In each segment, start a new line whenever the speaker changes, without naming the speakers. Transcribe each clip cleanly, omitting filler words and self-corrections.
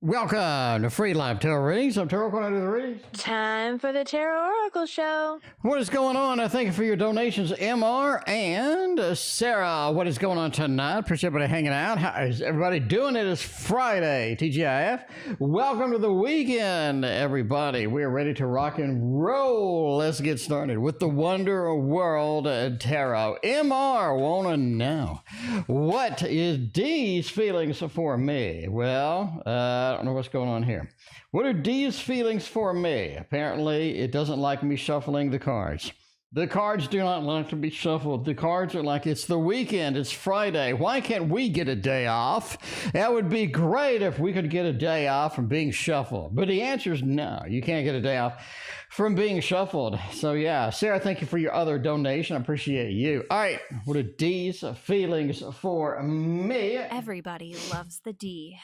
Welcome to Free Live Tarot Readings. I'm Tarot. Can I do the readings?
Time for the Tarot Oracle Show.
What is going on? I thank you for your donations, MR and Sarah. What is going on tonight? Appreciate everybody hanging out. How is everybody doing? It is Friday, TGIF. Welcome to the weekend, everybody. We are ready to rock and roll. Let's get started with the Wonder World Tarot. MR, wanna know, what is D's feelings for me? Well, I don't know what's going on here. What are D's feelings for me? Apparently, it doesn't like me shuffling the cards. The cards do not like to be shuffled. The cards are like, it's the weekend, it's Friday. Why can't we get a day off? That would be great if we could get a day off from being shuffled. But the answer is no, you can't get a day off from being shuffled. So yeah, Sarah, thank you for your other donation. I appreciate you. All right, what are D's feelings for me?
Everybody loves the D.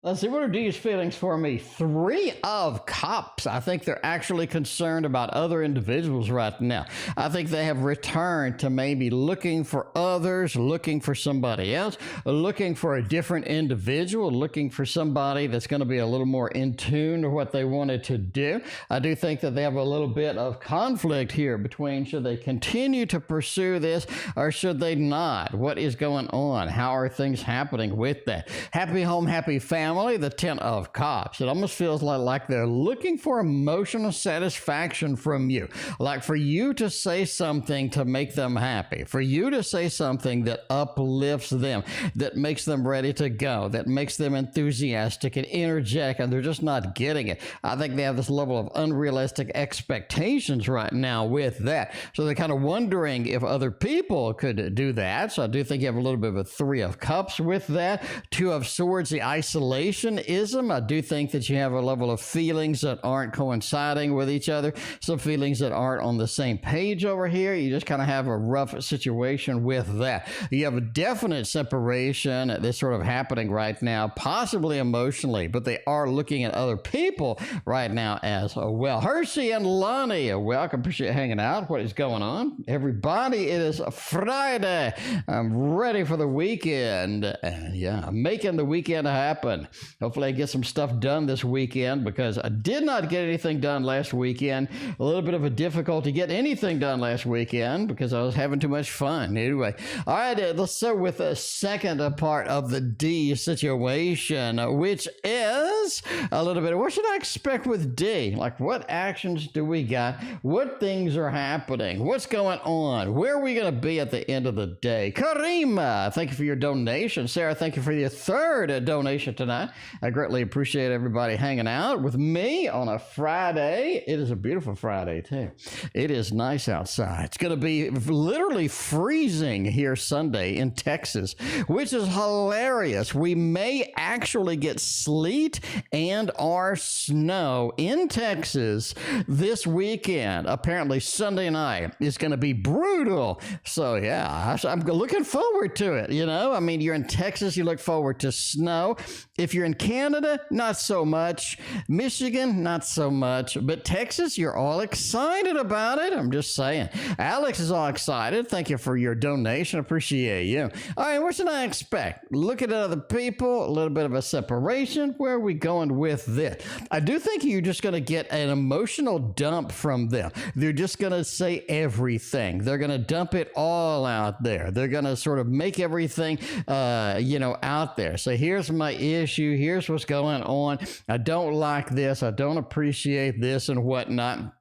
Let's see, what are D's feelings for me? 3 of Cups. I think they're actually concerned about other individuals right now. I think they have returned to maybe looking for others, looking for somebody else, looking for a different individual, looking for somebody that's going to be a little more in tune to what they wanted to do. I do think that they have a little bit of conflict here between should they continue to pursue this or should they not? What is going on? How are things happening with that? Happy home, happy family. The 10 of Cups. It almost feels like they're looking for emotional satisfaction from you. Like for you to say something to make them happy. For you to say something that uplifts them, that makes them ready to go, that makes them enthusiastic and energetic, and they're just not getting it. I think they have this level of unrealistic expectations right now with that. So they're kind of wondering if other people could do that. So I do think you have a little bit of a 3 of Cups with that. 2 of Swords, the isolation. I do think that you have a level of feelings that aren't coinciding with each other, some feelings that aren't on the same page over here. You just kind of have a rough situation with that. You have a definite separation that's sort of happening right now, possibly emotionally, but they are looking at other people right now as well. Hershey and Lonnie, welcome. Appreciate hanging out. What is going on? Everybody, it is Friday. I'm ready for the weekend. And yeah, I'm making the weekend happen. Hopefully I get some stuff done this weekend because I did not get anything done last weekend. A little bit of a difficulty getting anything done last weekend because I was having too much fun. Anyway, all right, let's start with the second part of the D situation, which is a little bit of what should I expect with D? Like what actions do we got? What things are happening? What's going on? Where are we going to be at the end of the day? Karima, thank you for your donation. Sarah, thank you for your third donation tonight. I greatly appreciate everybody hanging out with me on a Friday. It is a beautiful Friday, too. It is nice outside. It's going to be literally freezing here Sunday in Texas, which is hilarious. We may actually get sleet and or snow in Texas this weekend. Apparently, Sunday night is going to be brutal. So, yeah, I'm looking forward to it. You know, I mean, you're in Texas, you look forward to snow. If you're in Canada, not so much. Michigan, not so much. But Texas, you're all excited about it. I'm just saying. Alex is all excited. Thank you for your donation. Appreciate you. All right, what should I expect? Looking at other people, a little bit of a separation. Where are we going with this? I do think you're just going to get an emotional dump from them. They're just going to say everything. They're going to dump it all out there. They're going to sort of make everything, out there. So here's my issue. Here's what's going on. I don't like this. I don't appreciate this and whatnot.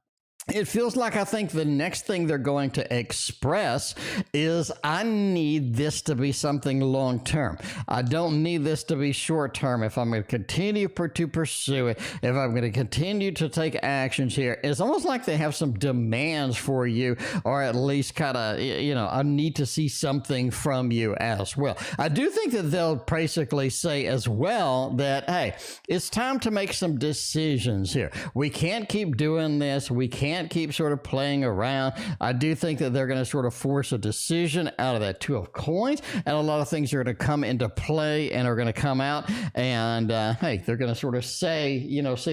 It feels like I think the next thing they're going to express is I need this to be something long term. I don't need this to be short term. If I'm going to continue to pursue it, if I'm going to continue to take actions here, it's almost like they have some demands for you, or at least kind of, I need to see something from you as well. I do think that they'll basically say as well that, hey, it's time to make some decisions here. We can't keep doing this. We can't can't keep sort of playing around. I do think that they're going to sort of force a decision out of that Two of Coins, and a lot of things are going to come into play and are going to come out, and hey, they're going to sort of say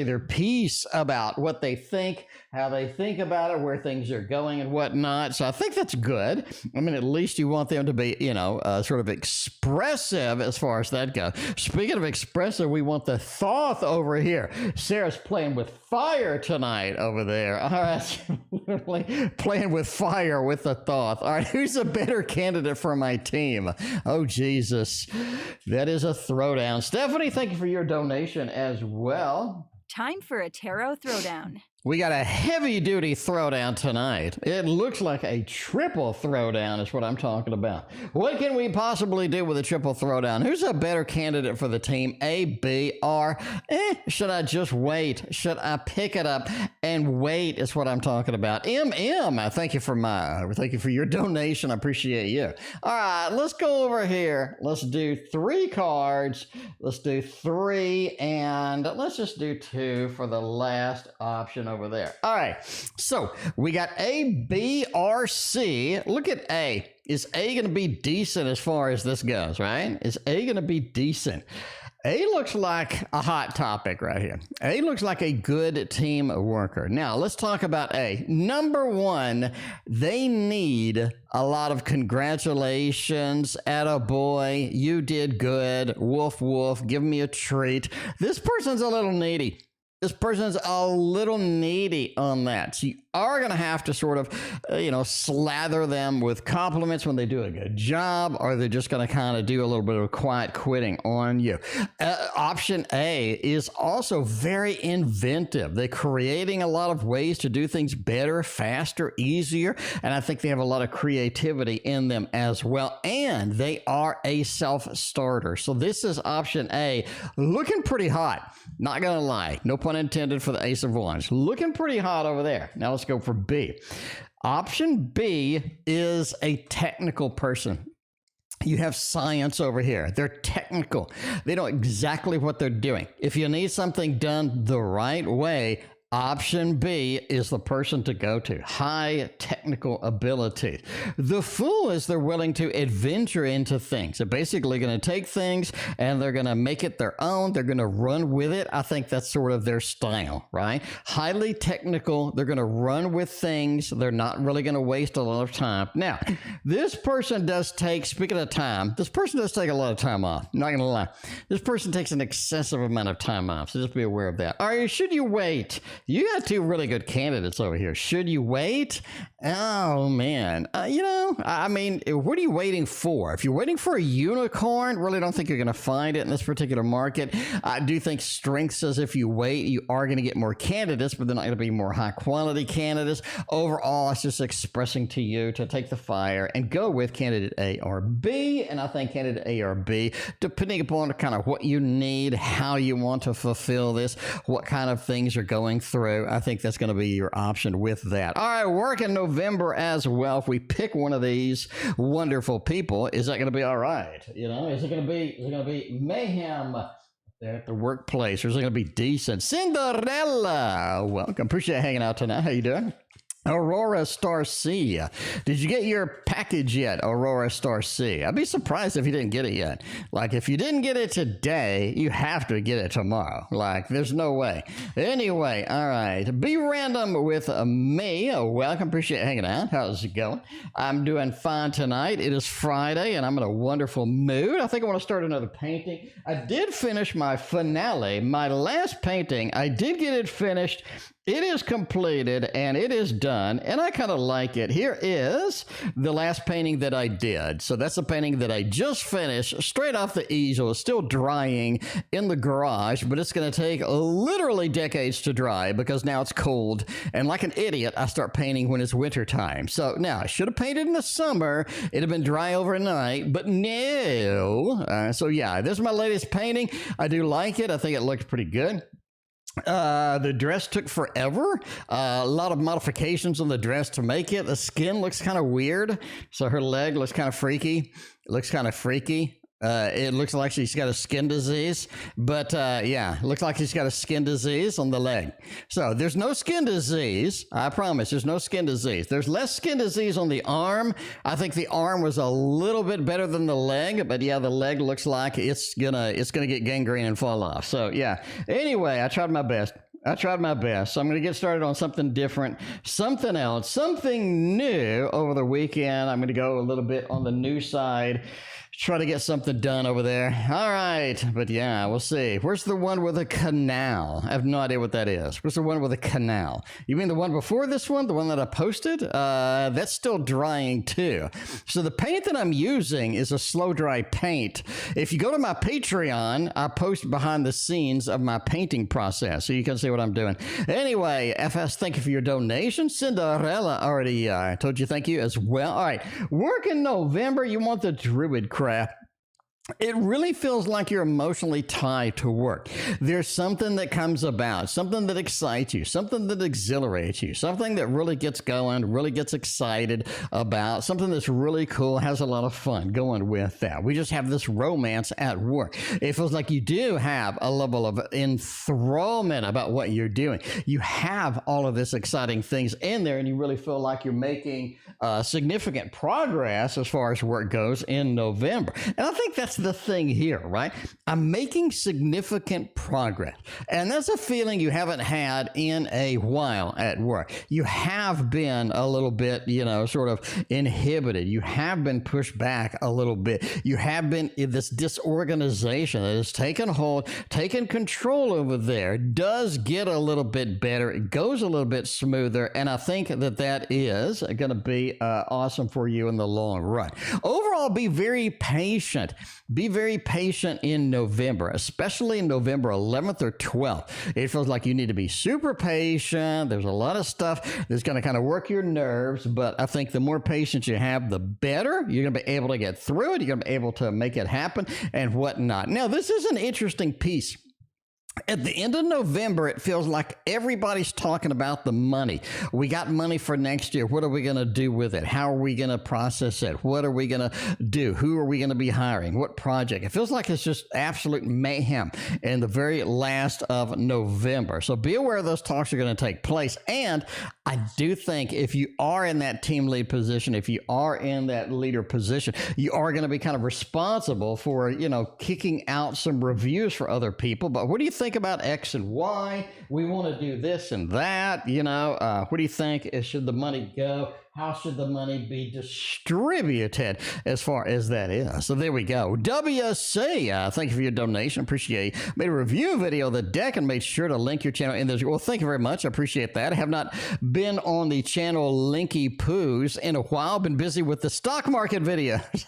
their piece about what they think, how they think about it, where things are going and whatnot. So I think that's good. I mean, at least you want them to be, sort of expressive as far as that goes. Speaking of expressive, we want the Thoth over here. Sarah's playing with fire tonight over there. All right, literally playing with fire with the Thoth. All right, who's a better candidate for my team? Oh, Jesus. That is a throwdown. Stephanie, thank you for your donation as well.
Time for a tarot throwdown.
We got a heavy-duty throwdown tonight. It looks like a triple throwdown is what I'm talking about. What can we possibly do with a triple throwdown? Who's a better candidate for the team? A, B, or should I just wait? Should I pick it up and wait is what I'm talking about. Thank you for your donation. I appreciate you. All right, let's go over here. Let's do 3 cards. Let's do 3, and let's just do 2 for the last option over there. All right, so we got A, B, or C. Look at A. Is A going to be decent as far as this goes, right? Is A going to be decent? A looks like a hot topic right here. A looks like a good team worker. Now, let's talk about A. Number 1, they need a lot of congratulations, attaboy, you did good, woof, woof, give me a treat. This person's a little needy. This person's a little needy on that. So you are going to have to sort of, slather them with compliments when they do a good job, or they're just going to kind of do a little bit of quiet quitting on you. Option A is also very inventive. They're creating a lot of ways to do things better, faster, easier, and I think they have a lot of creativity in them as well, and they are a self-starter. So this is option A, looking pretty hot. Not going to lie. No pun intended for the Ace of Wands. Looking pretty hot over there. Now let's go for B. Option B is a technical person. You have science over here. They're technical. They know exactly what they're doing. If you need something done the right way, option B is the person to go to. High technical ability. The Fool is they're willing to adventure into things. They're basically going to take things and they're going to make it their own. They're going to run with it. I think that's sort of their style, right? Highly technical. They're going to run with things. They're not really going to waste a lot of time. Now, this person does take, speaking of time, this person does take a lot of time off. I'm not going to lie. This person takes an excessive amount of time off. So just be aware of that. All right, should you wait? You got 2 really good candidates over here. Should you wait? Oh, man. I mean, what are you waiting for? If you're waiting for a unicorn, really don't think you're going to find it in this particular market. I do think strength says if you wait, you are going to get more candidates, but they're not going to be more high-quality candidates. Overall, it's just expressing to you to take the fire and go with candidate A or B, and I think candidate A or B, depending upon kind of what you need, how you want to fulfill this, what kind of things are going through. I think that's going to be your option with that. All right, work in November as well. If we pick one of these wonderful people, is that going to be all right? Is it going to be mayhem at the workplace, or is it going to be decent? Cinderella, welcome. Appreciate hanging out tonight. How you doing? Aurora Star Sea. Did you get your package yet, Aurora Star Sea? I'd be surprised if you didn't get it yet. Like, if you didn't get it today, you have to get it tomorrow. Like, there's no way. Anyway, all right. Be random with me. Welcome. Appreciate hanging out. How's it going? I'm doing fine tonight. It is Friday, and I'm in a wonderful mood. I think I want to start another painting. I did finish my finale. My last painting, I did get it finished. It is completed and it is done, and I kind of like it. Here is the last painting that I did. So that's a painting that I just finished straight off the easel. It's still drying in the garage, but it's going to take literally decades to dry because now it's cold. And like an idiot, I start painting when it's winter time. So now I should have painted in the summer. It'd have been dry overnight, but no. So yeah, this is my latest painting. I do like it. I think it looks pretty good. The dress took forever. A lot of modifications on the dress to make it. The skin looks kind of weird, so her leg looks kind of freaky. It looks kind of freaky. It looks like she's got a skin disease, but yeah, looks like she's got a skin disease on the leg. So there's no skin disease. I promise there's no skin disease. There's less skin disease on the arm. I think the arm was a little bit better than the leg, but yeah, the leg looks like it's gonna get gangrene and fall off. So yeah, anyway, I tried my best. So I'm going to get started on something different, something else, something new over the weekend. I'm going to go a little bit on the new side, try to get something done over there. All right. But yeah, we'll see. Where's the one with a canal? I have no idea what that is. Where's the one with a canal? You mean the one before this one? The one that I posted? That's still drying too. So the paint that I'm using is a slow dry paint. If you go to my Patreon, I post behind the scenes of my painting process, so you can see what I'm doing. Anyway, FS, thank you for your donation. Cinderella already told you thank you as well. All right. Work in November. You want the Druidcraft. It really feels like you're emotionally tied to work. There's something that comes about, something that excites you, something that exhilarates you, something that really gets going, really gets excited about, something that's really cool, has a lot of fun going with that. We just have this romance at work. It feels like you do have a level of enthrallment about what you're doing. You have all of this exciting things in there, and you really feel like you're making significant progress as far as work goes in November. And I think that's the thing here, right? I'm making significant progress. And that's a feeling you haven't had in a while at work. You have been a little bit, sort of inhibited. You have been pushed back a little bit. You have been in this disorganization that has taken hold, taken control over there. Does get a little bit better. It goes a little bit smoother. And I think that is going to be awesome for you in the long run. Overall, be very patient. Be very patient in November, especially in November 11th or 12th. It feels like you need to be super patient. There's a lot of stuff that's going to kind of work your nerves, but I think the more patience you have, the better. You're going to be able to get through it. You're going to be able to make it happen and whatnot. Now, this is an interesting piece. At the end of November, it feels like everybody's talking about the money. We got money for next year. What are we going to do with it? How are we going to process it? What are we going to do? Who are we going to be hiring? What project? It feels like it's just absolute mayhem in the very last of November. So be aware those talks are going to take place. And I do think if you are in that team lead position, if you are in that leader position, you are going to be kind of responsible for, kicking out some reviews for other people. But what do you think about X and Y? We want to do this and that. What do you think? Should the money go? How should the money be distributed as far as that is? So there we go. WC, thank you for your donation. Appreciate it. Made a review video of the deck and made sure to link your channel in there. Well, thank you very much. I appreciate that. I have not been on the channel Linky Poos in a while. Been busy with the stock market videos.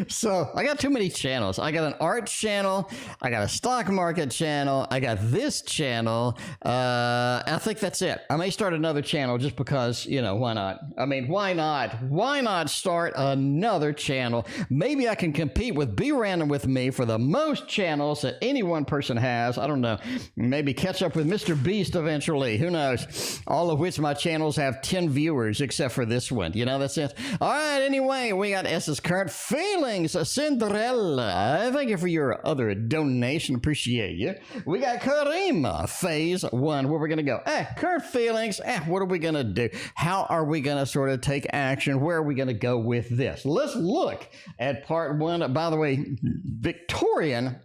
So I got too many channels. I got an art channel. I got a stock market channel. I got this channel. I think that's it. I may start another channel just because, why not? I mean, why not? Why not start another channel? Maybe I can compete with BeRandomWithMe for the most channels that any one person has. I don't know. Maybe catch up with Mr. Beast eventually. Who knows? All of which my channels have 10 viewers except for this one. That's it. All right. Anyway, we got S's Current Feelings. Cinderella. Thank you for your other donation. Appreciate you. We got Karima. Phase 1. Where we're going to go? Current Feelings. What are we going to do? How are we going to sort of take action? Where are we going to go with this? Let's look at part 1. By the way, Victorian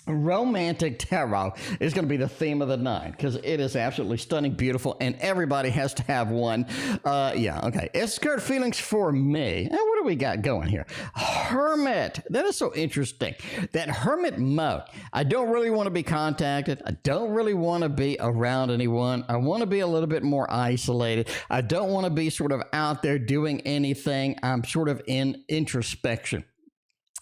romantic tarot is going to be the theme of the night because it is absolutely stunning, beautiful, and everybody has to have one. Okay. It's Current Feelings for me. And what do we got going here? Hermit. That is so interesting. That hermit mode. I don't really want to be contacted. I don't really want to be around anyone. I want to be a little bit more isolated. I don't want to be sort of out there doing anything. I'm sort of in introspection.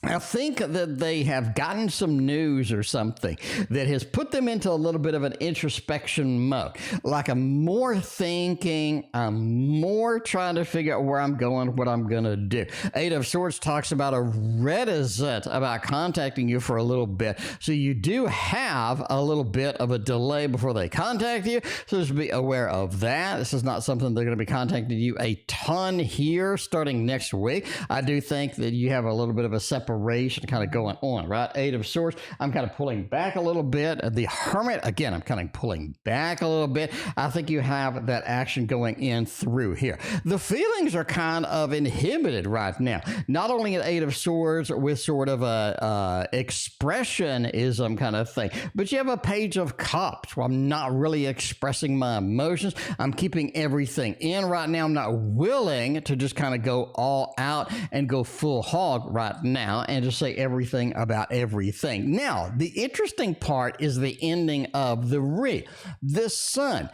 I think that they have gotten some news or something that has put them into a little bit of an introspection mode. Like I'm more thinking, I'm more trying to figure out where I'm going, what I'm going to do. Eight of Swords talks about a reticent about contacting you for a little bit. So you do have a little bit of a delay before they contact you. So just be aware of that. This is not something they're going to be contacting you a ton here starting next week. I do think that you have a little bit of a separation exploration kind of going on, right? Eight of Swords, I'm kind of pulling back a little bit. The Hermit, again, I'm kind of pulling back a little bit. I think you have that action going in through here. The feelings are kind of inhibited right now. Not only an Eight of Swords with sort of a expressionism kind of thing, but you have a Page of Cups where I'm not really expressing my emotions. I'm keeping everything in right now. I'm not willing to just kind of go all out and go full hog right now and just say everything about everything. Now, the interesting part is the ending of the read. The Sun.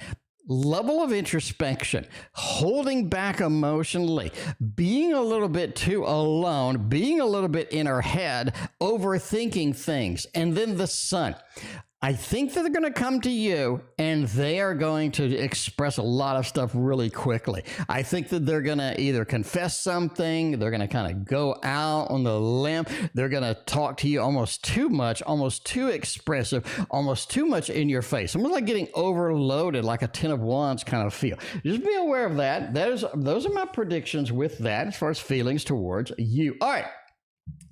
Level of introspection, holding back emotionally, being a little bit too alone, being a little bit in her head, overthinking things. And then the Sun. I think that they're going to come to you and they are going to express a lot of stuff really quickly. I think that they're going to either confess something, they're going to kind of go out on the limb, they're going to talk to you almost too much, almost too expressive, almost too much in your face. Almost like getting overloaded, like a 10 of Wands kind of feel. Just be aware of that. Those are my predictions with that as far as feelings towards you. All right.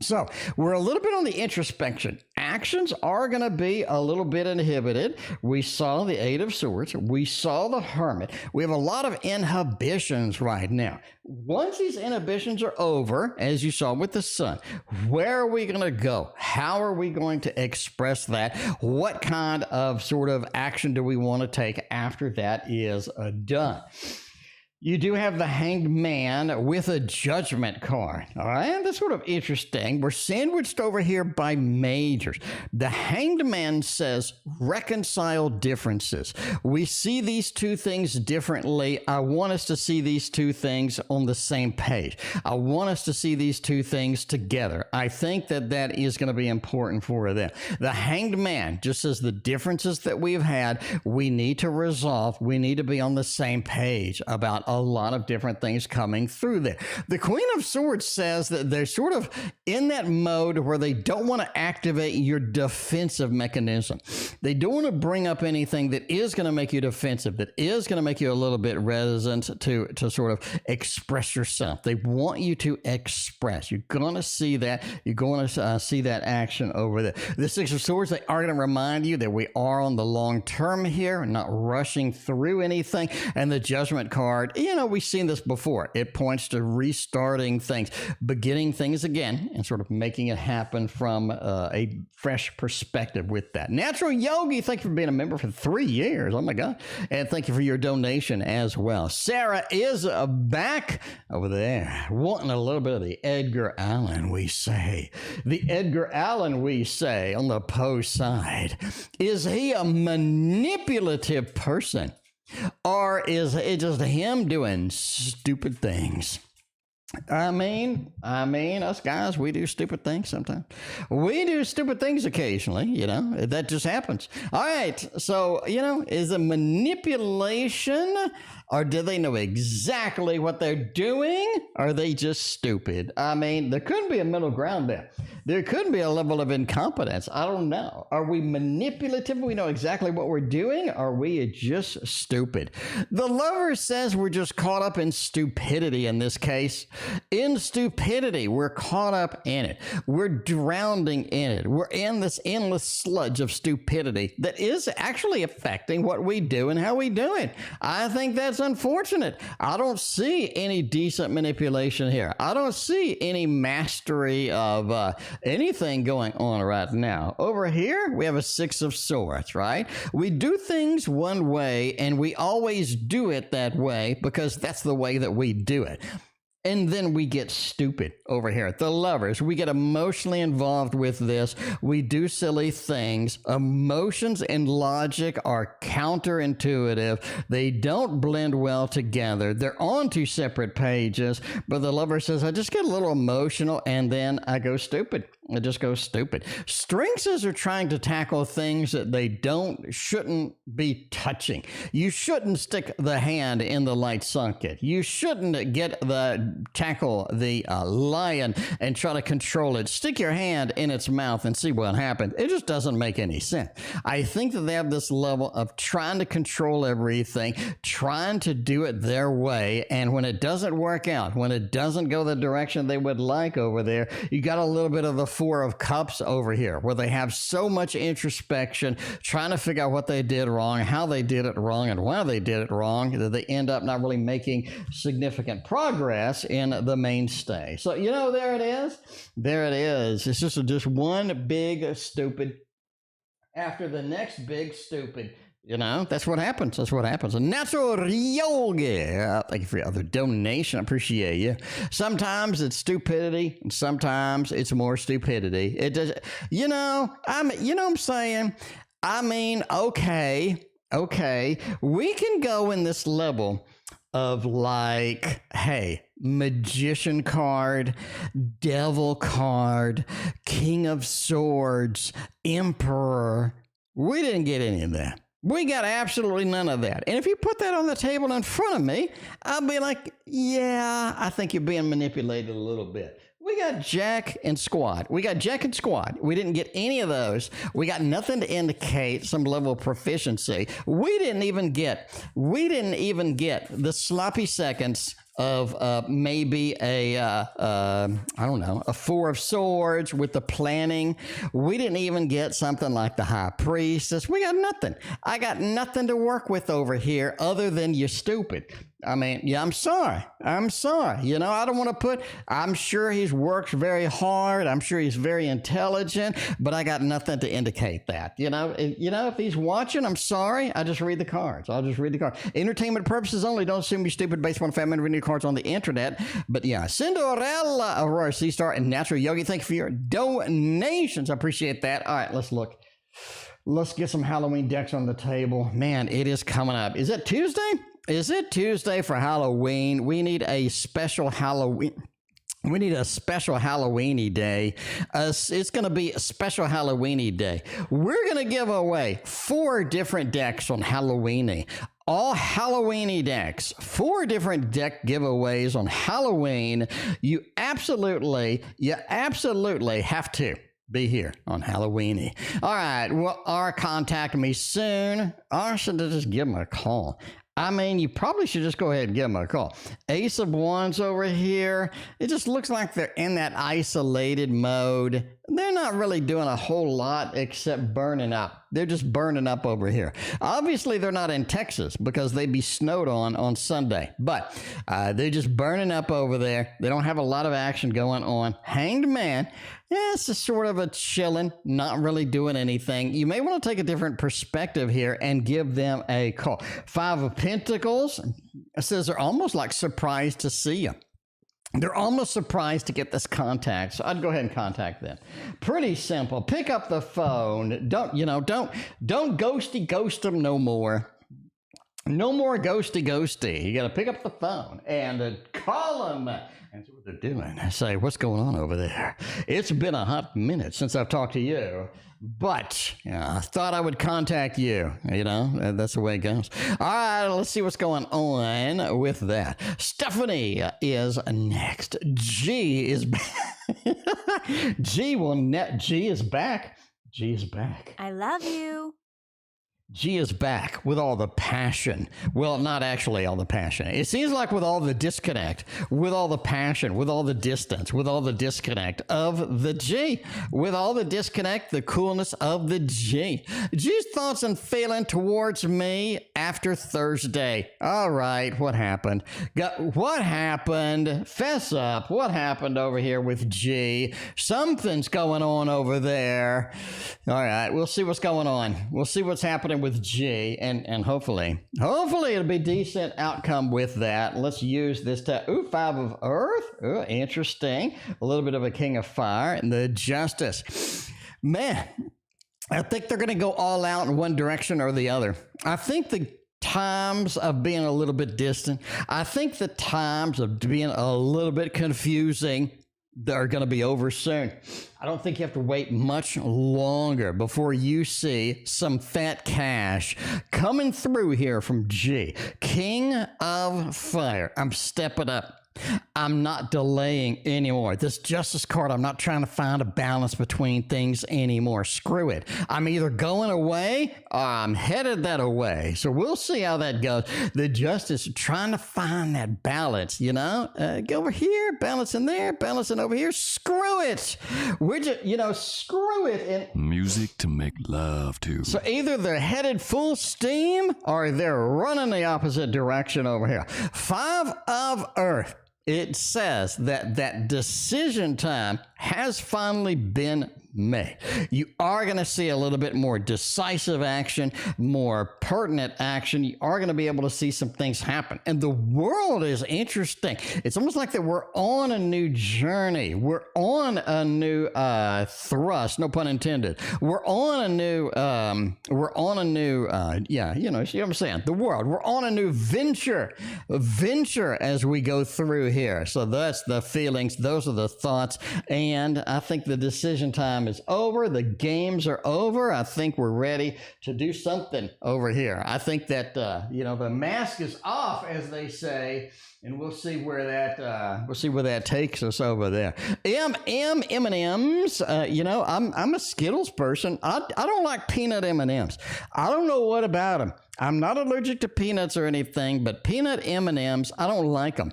So we're a little bit on the introspection. Actions are going to be a little bit inhibited. We saw the Eight of Swords. We saw the Hermit. We have a lot of inhibitions right now. Once these inhibitions are over, as you saw with the Sun, where are we going to go? How are we going to express that? What kind of sort of action do we want to take after that is done? You do have the Hanged Man with a Judgment card. All right, that's sort of interesting. We're sandwiched over here by majors. The Hanged Man says reconcile differences. We see these two things differently. I want us to see these two things on the same page. I want us to see these two things together. I think that that is going to be important for them. The Hanged Man just says the differences that we've had, we need to resolve. We need to be on the same page about a lot of different things coming through there. The Queen of Swords says that they're sort of in that mode where they don't want to activate your defensive mechanism. They don't want to bring up anything that is going to make you defensive, that is going to make you a little bit reticent to sort of express yourself. They want you to express. You're going to see that. You're going to see that action over there. The Six of Swords, they are going to remind you that we are on the long term here, not rushing through anything. And the Judgment card, you know, we've seen this before. It points to restarting things, beginning things again, and sort of making it happen from a fresh perspective with that. Natural Yogi, thank you for being a member for 3 years. Oh my God. And thank you for your donation as well. Sarah is back over there, wanting a little bit of the Edgar Allan, we say. The Edgar Allan, we say, on the post side. Is he a manipulative person? Or is it just him doing stupid things? I mean, us guys, we do stupid things sometimes. We do stupid things occasionally, you know, that just happens. All right. So, you know, is it manipulation, or do they know exactly what they're doing? Or are they just stupid? I mean, there could be a middle ground there. There could be a level of incompetence. I don't know. Are we manipulative? We know exactly what we're doing. Are we just stupid? The Lover says we're just caught up in stupidity in this case. In stupidity, we're caught up in it. We're drowning in it. We're in this endless sludge of stupidity that is actually affecting what we do and how we do it. I think that's unfortunate. I don't see any decent manipulation here. I don't see any mastery of anything going on right now. Over here, we have a Six of Swords, right? We do things one way, and we always do it that way because that's the way that we do it. And then we get stupid over here. The Lovers, we get emotionally involved with this. We do silly things. Emotions and logic are counterintuitive. They don't blend well together. They're on two separate pages, but the Lover says, I just get a little emotional and then I go stupid. It just goes stupid. Strengths are trying to tackle things that they shouldn't be touching. You shouldn't stick the hand in the light socket. You shouldn't tackle the lion and try to control it. Stick your hand in its mouth and see what happens. It just doesn't make any sense. I think that they have this level of trying to control everything, trying to do it their way, and when it doesn't work out, when it doesn't go the direction they would like over there, you got a little bit of the Four of Cups over here, where they have so much introspection, trying to figure out what they did wrong, how they did it wrong, and why they did it wrong, that they end up not really making significant progress in the mainstay. So, you know, there it is. There it is. It's just one big stupid after the next big stupid. You know, that's what happens. That's what happens. Natural Yogi. Thank you for your other donation. I appreciate you. Sometimes it's stupidity, and sometimes it's more stupidity. It does. You know what I'm saying? I mean, okay. We can go in this level of like, hey, magician card, devil card, king of swords, emperor. We didn't get any of that. We got absolutely none of that. And if you put that on the table in front of me, I'll be like, yeah, I think you're being manipulated a little bit. We got Jack and Squad. We didn't get any of those. We got nothing to indicate some level of proficiency. We didn't even get the sloppy seconds of maybe a Four of Swords with the planning. We didn't even get something like the High Priestess. We got nothing. I got nothing to work with over here other than you're stupid. I mean, yeah, I'm sorry. You know, I don't want to I'm sure he works very hard. I'm sure he's very intelligent, but I got nothing to indicate that. You know, if he's watching, I'm sorry. I just read the cards. Entertainment purposes only. Don't assume you're stupid based on family reading cards on the internet. But yeah, Cinderella, Aurora Star, and Natural Yogi, thank you for your donations. I appreciate that. All right, let's look. Let's get some Halloween decks on the table. Man, it is coming up. Is it Tuesday? Is it Tuesday for Halloween? We need a special Halloween. We need a special Halloweeny day. It's going to be a special Halloweeny day. We're going to give away 4 different decks on Halloweeny. All Halloweeny decks, 4 different deck giveaways on Halloween. You absolutely have to be here on Halloweeny. All right, well, or contact me soon. Or should I just give them a call? I mean, you probably should just go ahead and give them a call. Ace of Wands over here. It just looks like they're in that isolated mode. They're not really doing a whole lot except burning up. They're just burning up over here. Obviously, they're not in Texas because they'd be snowed on Sunday. But they're just burning up over there. They don't have a lot of action going on. Hanged Man. Yeah, it's just sort of a chilling, not really doing anything. You may want to take a different perspective here and give them a call. 5 of Pentacles. It says they're almost like surprised to see you. They're almost surprised to get this contact. So I'd go ahead and contact them. Pretty simple. Pick up the phone. Don't ghosty ghost them no more. No more ghosty. You got to pick up the phone and call them. That's what they're doing. I say, what's going on over there? It's been a hot minute since I've talked to you, but I thought I would contact you. You know, that's the way it goes. All right, let's see what's going on with that. Stephanie is next. G is back. G is back. G is back.
I love you.
G is back with all the passion. Well, not actually all the passion. It seems like with all the disconnect, with all the passion, with all the distance, with all the disconnect of the G, with all the disconnect, the coolness of the G. G's thoughts and feeling towards me after Thursday. All right, what happened? What happened? Fess up. What happened over here with G? Something's going on over there. All right, we'll see what's going on. We'll see what's happening with G, and hopefully it'll be decent outcome with that. Let's use this 5 of Earth. Ooh, interesting. A little bit of a King of Fire and the Justice. Man, I think they're going to go all out in one direction or the other. I think the times of being a little bit distant. I think the times of being a little bit confusing. are going to be over soon. I don't think you have to wait much longer before you see some fat cash coming through here from G. King of Fire. I'm stepping up. I'm not delaying anymore. This Justice card, I'm not trying to find a balance between things anymore. Screw it. I'm either going away or I'm headed that away. So we'll see how that goes. The Justice trying to find that balance, you know? Go over here, balancing there, balancing over here. Screw it. We're just, you know, screw it. And
music to make love to.
so either they're headed full steam or they're running the opposite direction over here. 5 of Earth. It says that decision time has finally been made. You are going to see a little bit more decisive action, more pertinent action. You are going to be able to see some things happen. And the world is interesting. It's almost like that we're on a new journey. We're on a new thrust, no pun intended. We're on a new, yeah, you know, see what I'm saying? The world. We're on a new venture as we go through here. So that's the feelings. Those are the thoughts. And I think the decision time is over. The games are over. I think we're ready to do something over here. I think that, you know, the mask is off, as they say, and we'll see where that takes us over there. M&Ms. You know, I'm a Skittles person. I don't like peanut M&Ms. I don't know what about them. I'm not allergic to peanuts or anything, but peanut M&Ms, I don't like them.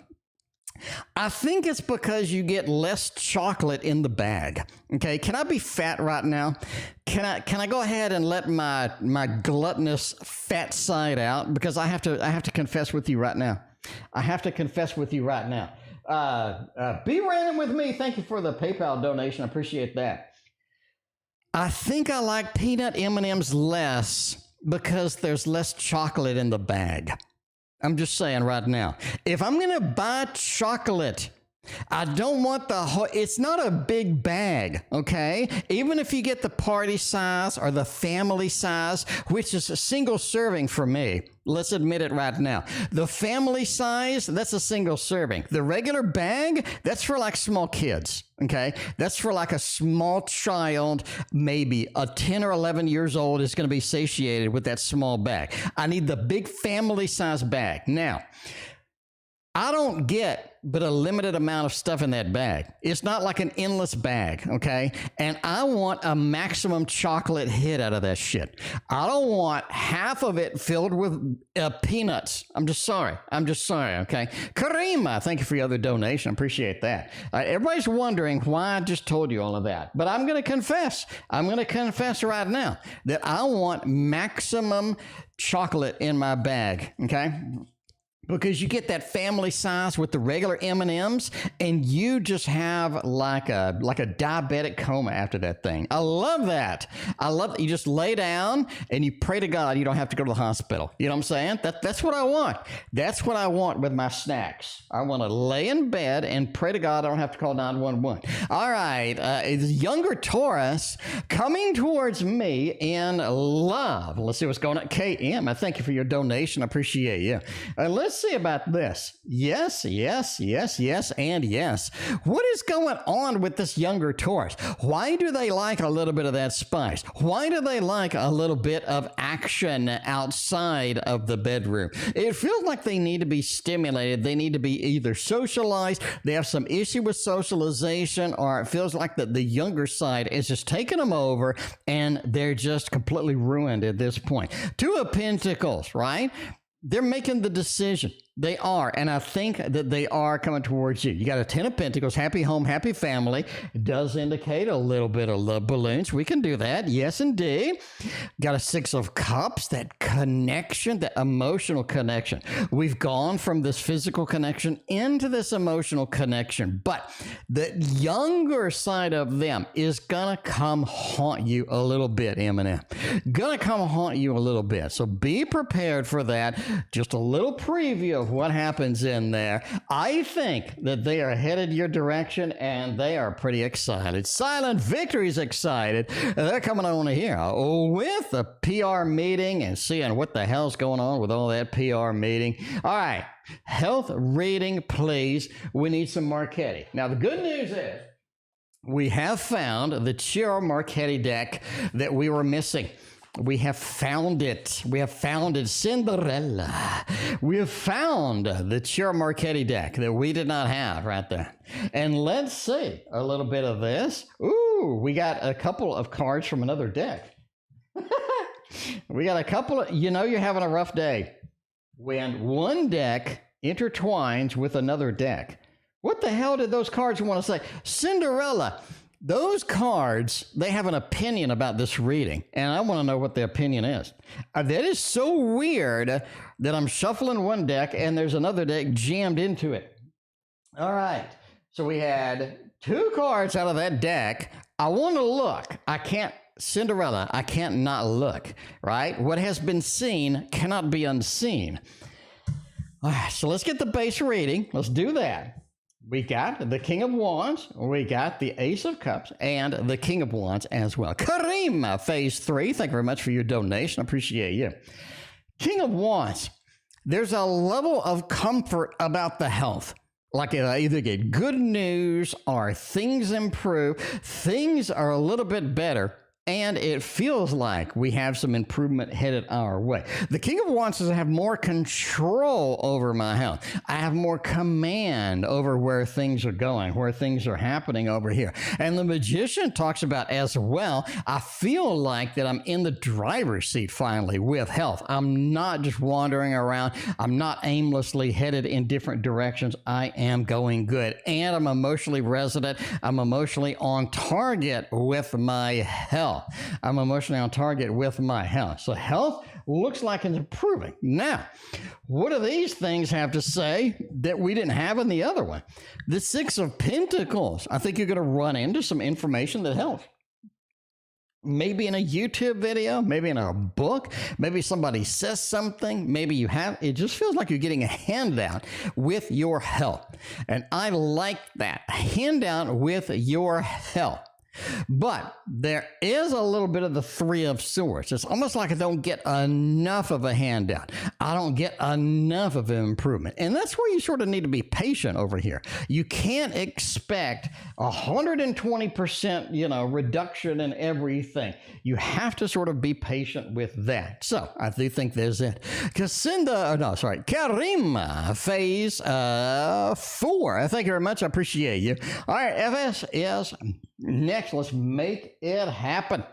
I think it's because you get less chocolate in the bag. Okay, can I be fat right now? Can I go ahead and let my gluttonous fat side out? Because I have to confess with you right now. BeRandomWithMe, thank you for the PayPal donation. I appreciate that. I think I like peanut M&Ms less because there's less chocolate in the bag. I'm just saying right now, if I'm going to buy chocolate, I don't want the whole, it's not a big bag, okay? Even if you get the party size or the family size, which is a single serving for me, let's admit it right now. The family size, that's a single serving. The regular bag, that's for like small kids, okay? That's for like a small child, maybe a 10 or 11 years old is going to be satiated with that small bag. I need the big family size bag. Now, I don't get but a limited amount of stuff in that bag. It's not like an endless bag, okay? And I want a maximum chocolate hit out of that shit. I don't want half of it filled with peanuts. I'm just sorry, okay? Karima, thank you for your other donation. I appreciate that. Everybody's wondering why I just told you all of that. But I'm going to confess. Right now that I want maximum chocolate in my bag, okay? Because you get that family size with the regular M&Ms, and you just have like a diabetic coma after that thing. I love that. You just lay down and you pray to God you don't have to go to the hospital. You know what I'm saying? That's what I want. That's what I want with my snacks. I want to lay in bed and pray to God I don't have to call 911. All right, younger Taurus coming towards me in love. Let's see what's going on. KM, I thank you for your donation. I appreciate you. Let's see about this. Yes, and yes. What is going on with this younger Taurus? Why do they like a little bit of that spice? Why do they like a little bit of action outside of the bedroom? It feels like they need to be stimulated. They need to be either socialized, they have some issue with socialization, or it feels like that the younger side is just taking them over and they're just completely ruined at this point. 2 of Pentacles, right? They're making the decision. They are, and I think that they are coming towards you. You got a 10 of Pentacles, happy home, happy family. It does indicate a little bit of love balloons. We can do that. Yes, indeed. Got a 6 of Cups, that connection, that emotional connection. We've gone from this physical connection into this emotional connection, but the younger side of them is gonna come haunt you a little bit, Eminem. Gonna come haunt you a little bit. So be prepared for that. Just a little preview of of what happens in there. I think that they are headed your direction, and they are pretty excited. Silent Victory's excited. They're coming on here with a PR meeting and seeing what the hell's going on with all that PR meeting. All right, health reading, please. We need some Marquetti. Now, the good news is we have found the Tarot Marquetti deck that we were missing. We have found it. We have found it. Cinderella. We have found the Tarot Marquetti deck that we did not have right there. And let's see a little bit of this. Ooh, we got a couple of cards from another deck. We got a couple of, you know, you're having a rough day when one deck intertwines with another deck. What the hell did those cards want to say? Cinderella. Those cards, they have an opinion about this reading, and I want to know what the opinion is. That is so weird that I'm shuffling one deck, and there's another deck jammed into it. All right, so we had 2 cards out of that deck. I want to look. I can't, Cinderella, I can't not look, right? What has been seen cannot be unseen. All right, so let's get the base reading. Let's do that. We got the King of Wands, we got the Ace of Cups, and the King of Wands as well. Karima, Phase 3, thank you very much for your donation. I appreciate you. King of Wands, there's a level of comfort about the health. Like I either get good news or things improve. Things are a little bit better. And it feels like we have some improvement headed our way. The King of Wands says I have more control over my health. I have more command over where things are going, where things are happening over here. And the Magician talks about as well, I feel like that I'm in the driver's seat finally with health. I'm not just wandering around. I'm not aimlessly headed in different directions. I am going good. And I'm emotionally resident. I'm emotionally on target with my health. I'm emotionally on target with my health. So health looks like it's improving. Now, what do these things have to say that we didn't have in the other one? The 6 of Pentacles. I think you're going to run into some information that helps. Maybe in a YouTube video, maybe in a book, maybe somebody says something, maybe you have, it just feels like you're getting a handout with your health. And I like that, a handout with your health. But there is a little bit of the 3 of Swords. It's almost like I don't get enough of a handout. I don't get enough of an improvement. And that's where you sort of need to be patient over here. You can't expect 120%, reduction in everything. You have to sort of be patient with that. So I do think there's it. Karima, Phase 4. Thank you very much. I appreciate you. All right, FS is next. Let's make it happen.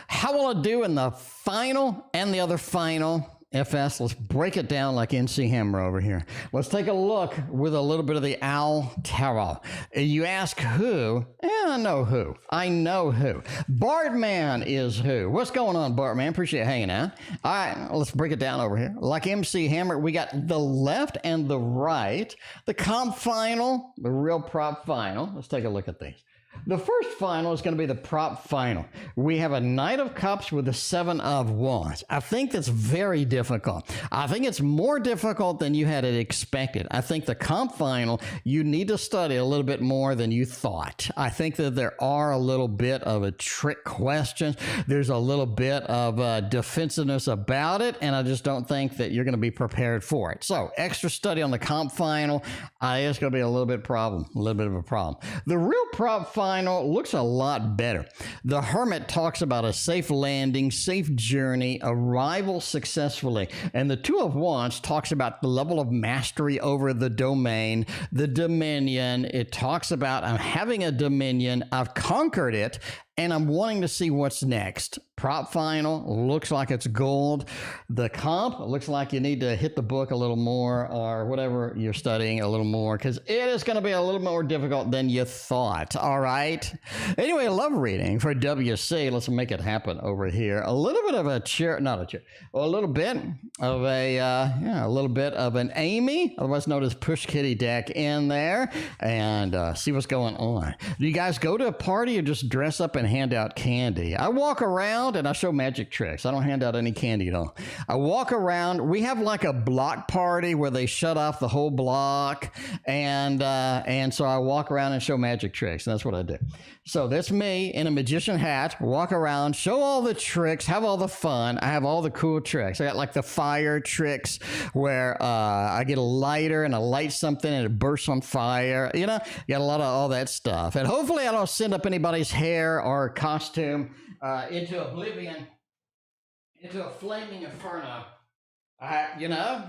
How will it do in the final and the other final? FS, let's break it down like NC Hammer over here. Let's take a look with a little bit of the Owl Tarot. You ask who? I know who. I know who. Bartman is who. What's going on, Bartman? Appreciate hanging out. All right, let's break it down over here. Like MC Hammer, we got the left and the right. The comp final, the real prop final. Let's take a look at these. The first final is going to be the prop final. We have a Knight of Cups with the 7 of Wands. I think that's very difficult. I think it's more difficult than you had expected. I think the comp final, you need to study a little bit more than you thought. I think that there are a little bit of a trick questions. There's a little bit of defensiveness about it, and I just don't think that you're going to be prepared for it. So extra study on the comp final, it's going to be a little bit of a problem. The real prop final looks a lot better. The Hermit talks about a safe landing, safe journey, arrival successfully. And the 2 of Wands talks about the level of mastery over the domain, the dominion. It talks about I'm having a dominion, I've conquered it, and I'm wanting to see what's next. Prop final looks like it's gold. The comp looks like you need to hit the book a little more or whatever you're studying a little more because it is going to be a little more difficult than you thought. All right. Anyway, love reading for WC. Let's make it happen over here. A little bit of a a little bit of an Amy, otherwise known as Push Kitty deck in there, and see what's going on. Do you guys go to a party or just dress up and and hand out candy. I walk around and I show magic tricks. I don't hand out any candy at all. I walk around. We have like a block party where they shut off the whole block, and so I walk around and show magic tricks, and that's what I do. So that's me in a magician hat, walk around, show all the tricks, have all the fun. I have all the cool tricks. I got like the fire tricks where I get a lighter and I light something and it bursts on fire. You know, got a lot of all that stuff. And hopefully I don't send up anybody's hair or costume into oblivion, into a flaming inferno. You know?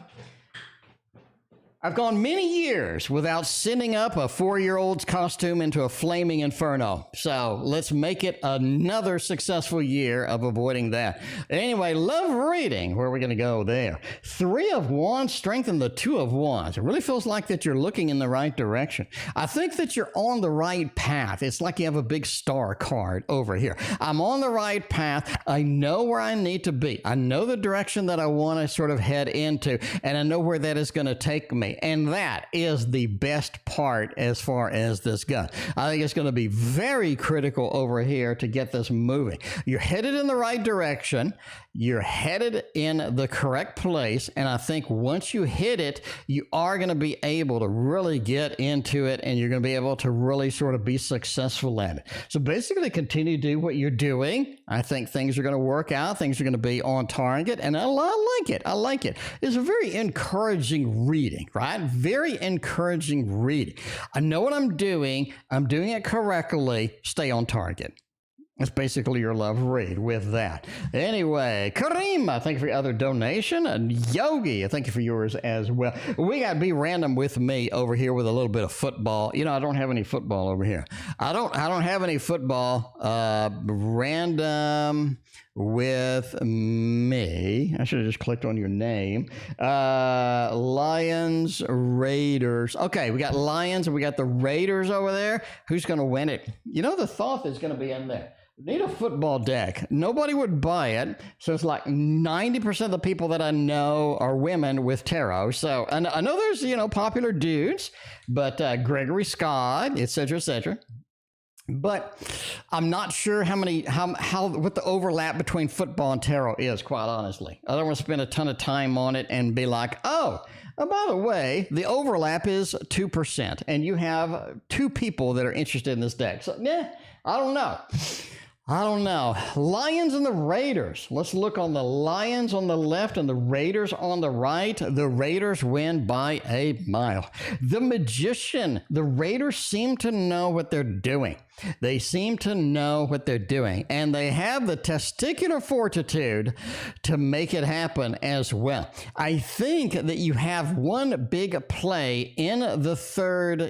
I've gone many years without sending up a 4-year-old's costume into a flaming inferno. So let's make it another successful year of avoiding that. Anyway, love reading. Where are we going to go there? 3 of Wands, strengthen the 2 of Wands. It really feels like that you're looking in the right direction. I think that you're on the right path. It's like you have a big star card over here. I'm on the right path. I know where I need to be. I know the direction that I want to sort of head into, and I know where that is going to take me. And that is the best part as far as this goes. I think it's going to be very critical over here to get this moving. You're headed in the right direction. You're headed in the correct place. And I think once you hit it, you are going to be able to really get into it, and you're going to be able to really sort of be successful at it. So basically continue to do what you're doing. I think things are going to work out. Things are going to be on target. And I like it. I like it. It's a very encouraging reading, right? Very encouraging reading. I know what I'm doing. I'm doing it correctly. Stay on target. That's basically your love read with that. Anyway, Karima, thank you for your other donation. And Yogi, thank you for yours as well. We got Be Random with Me over here with a little bit of football. You know, I don't have any football over here. I don't have any football. Random with me. I should have just clicked on your name. Lions, Raiders. Okay, we got Lions and we got the Raiders over there. Who's going to win it? You know, the Thoth is going to be in there. Need a football deck. Nobody would buy it. So it's like 90% of the people that I know are women with tarot. So and I know there's, you know, popular dudes, but Gregory Scott, et cetera, but I'm not sure what the overlap between football and tarot is, quite honestly. I don't want to spend a ton of time on it and be like, oh, by the way, the overlap is 2%, and you have 2 people that are interested in this deck. So, I don't know. Lions and the Raiders. Let's look on the Lions on the left and the Raiders on the right. The Raiders win by a mile. The Magician. The Raiders seem to know what they're doing. They seem to know what they're doing, and they have the testicular fortitude to make it happen as well. I think that you have one big play in the third,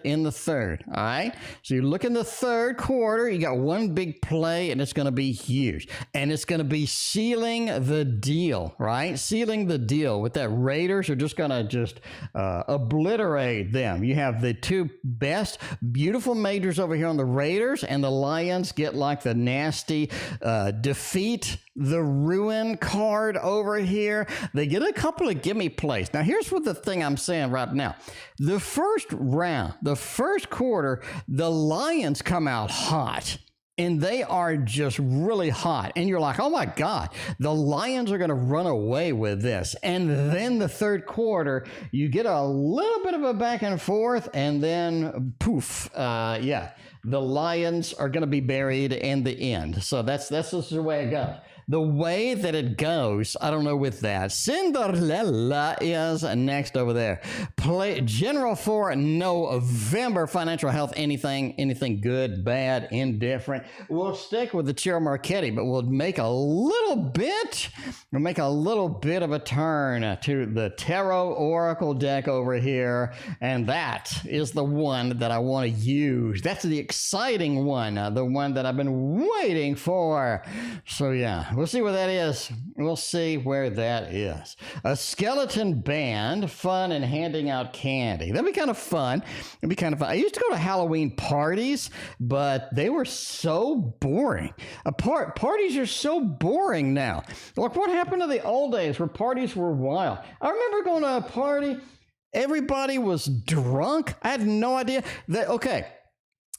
all right? So you look in the third quarter, you got one big play, and it's going to be huge, and it's going to be sealing the deal, right? Sealing the deal with that. Raiders are just going to obliterate them. You have the 2 best, beautiful majors over here on the Raiders, and the Lions get like the nasty defeat the ruin card over here. They get a couple of gimme plays. Now, here's what the thing I'm saying right now. The first round, the first quarter, the Lions come out hot. And they are just really hot. And you're like, oh my God, the Lions are going to run away with this. And then the third quarter, you get a little bit of a back and forth, and then poof, the Lions are going to be buried in the end. So that's just the way it goes. The way that it goes, I don't know with that. Cinderella is next over there. Play general for November. Financial health, anything good, bad, indifferent. We'll stick with the Chair Marquetti, but we'll make a little bit of a turn to the TarotOracle deck over here. And that is the one that I want to use. That's the exciting one, the one that I've been waiting for. So yeah. We'll see where that is. We'll see where that is. A skeleton band, fun and handing out candy. That'd be kind of fun. It'd be kind of fun. I used to go to Halloween parties, but they were so boring. Parties are so boring now. Like, what happened to the old days where parties were wild? I remember going to a party. Everybody was drunk. I had no idea. Okay.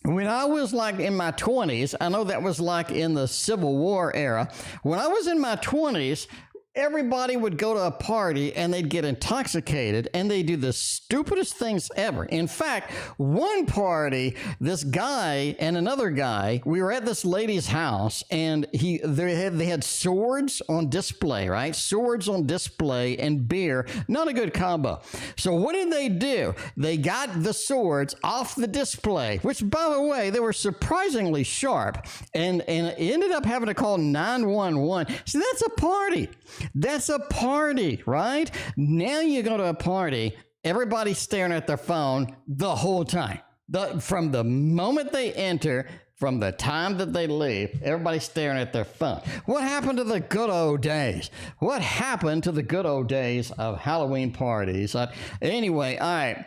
when I was like in my 20s, I know that was like in the Civil War era. When I was in my 20s, everybody would go to a party and they'd get intoxicated and they do the stupidest things ever. In fact, one party, this guy and another guy, we were at this lady's house and they had swords on display, right? Swords on display and beer, not a good combo. So what did they do? They got the swords off the display, which by the way, they were surprisingly sharp, and ended up having to call 911. So that's a party. That's a party, right? Now you go to a party, everybody's staring at their phone the whole time. From the moment they enter, from the time that they leave, everybody's staring at their phone. What happened to the good old days? What happened to the good old days of Halloween parties? Anyway, all right.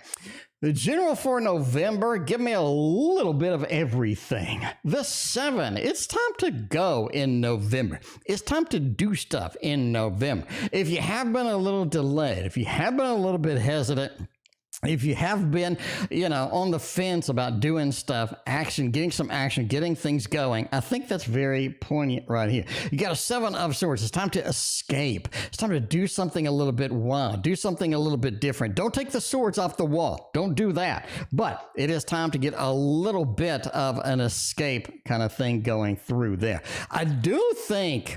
The general for November, give me a little bit of everything. The 7, it's time to go in November. It's time to do stuff in November. If you have been a little delayed, if you have been a little bit hesitant, if you have been, on the fence about doing stuff, getting some action, getting things going, I think that's very poignant right here. You got a 7 of swords. It's time to escape. It's time to do something a little bit wild, do something a little bit different. Don't take the swords off the wall. Don't do that. But it is time to get a little bit of an escape kind of thing going through there. I do think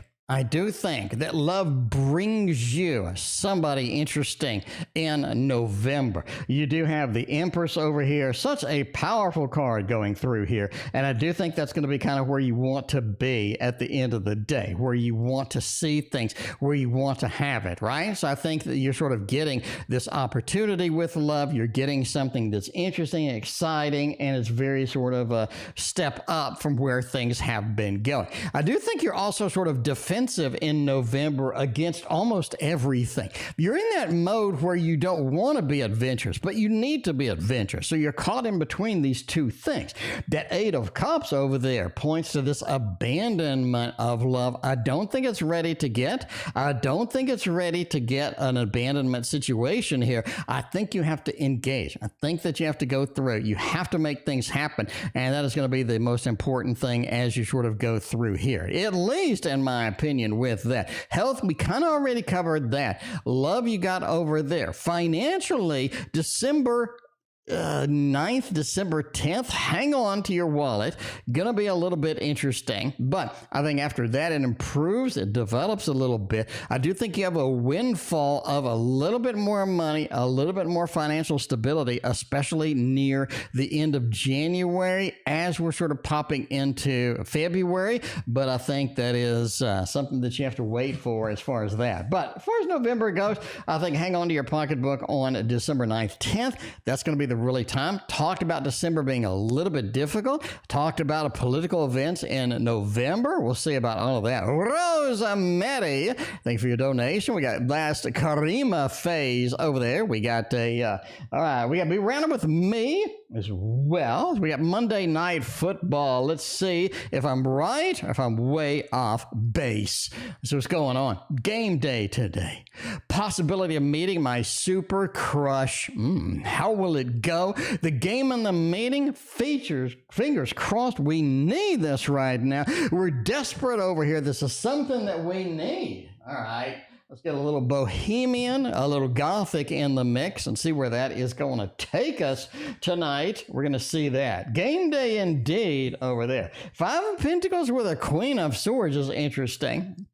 that love brings you somebody interesting in November. You do have the Empress over here, such a powerful card going through here. And I do think that's going to be kind of where you want to be at the end of the day, where you want to see things, where you want to have it, right? So I think that you're sort of getting this opportunity with love. You're getting something that's interesting and exciting, and it's very sort of a step up from where things have been going. I do think you're also sort of defensive in November against almost everything. You're in that mode where you don't want to be adventurous, but you need to be adventurous. So you're caught in between these two things. That 8 of Cups over there points to this abandonment of love. I don't think it's ready to get. I don't think it's ready to get an abandonment situation here. I think you have to engage. I think that you have to go through. You have to make things happen. And that is going to be the most important thing as you sort of go through here, at least in my opinion. With that. Health, we kind of already covered that. Love, you got over there. Financially, December 9th, December 10th, hang on to your wallet. Gonna be a little bit interesting, but I think after that it improves, it develops a little bit. I do think you have a windfall of a little bit more money, a little bit more financial stability, especially near the end of January as we're sort of popping into February, but I think that is something that you have to wait for as far as that. But as far as November goes, I think hang on to your pocketbook on December 9th, 10th. That's going to be the really time. Talked about December being a little bit difficult. Talked about political events in November. We'll see about all of that. Rosemary, thank you for your donation. We got last karima phase over there. We got all right, we got BeRandomWithMe as well. We got Monday Night Football. Let's see if I'm right or if I'm way off base. So what's going on? Game day today. Possibility of meeting my super crush. How will it go? The game and the meeting features, fingers crossed, we need this right now. We're desperate over here. This is something that we need. All right. Let's get a little bohemian, a little gothic in the mix and see where that is going to take us tonight. We're going to see that. Game day indeed over there. 5 of Pentacles with a Queen of Swords is interesting.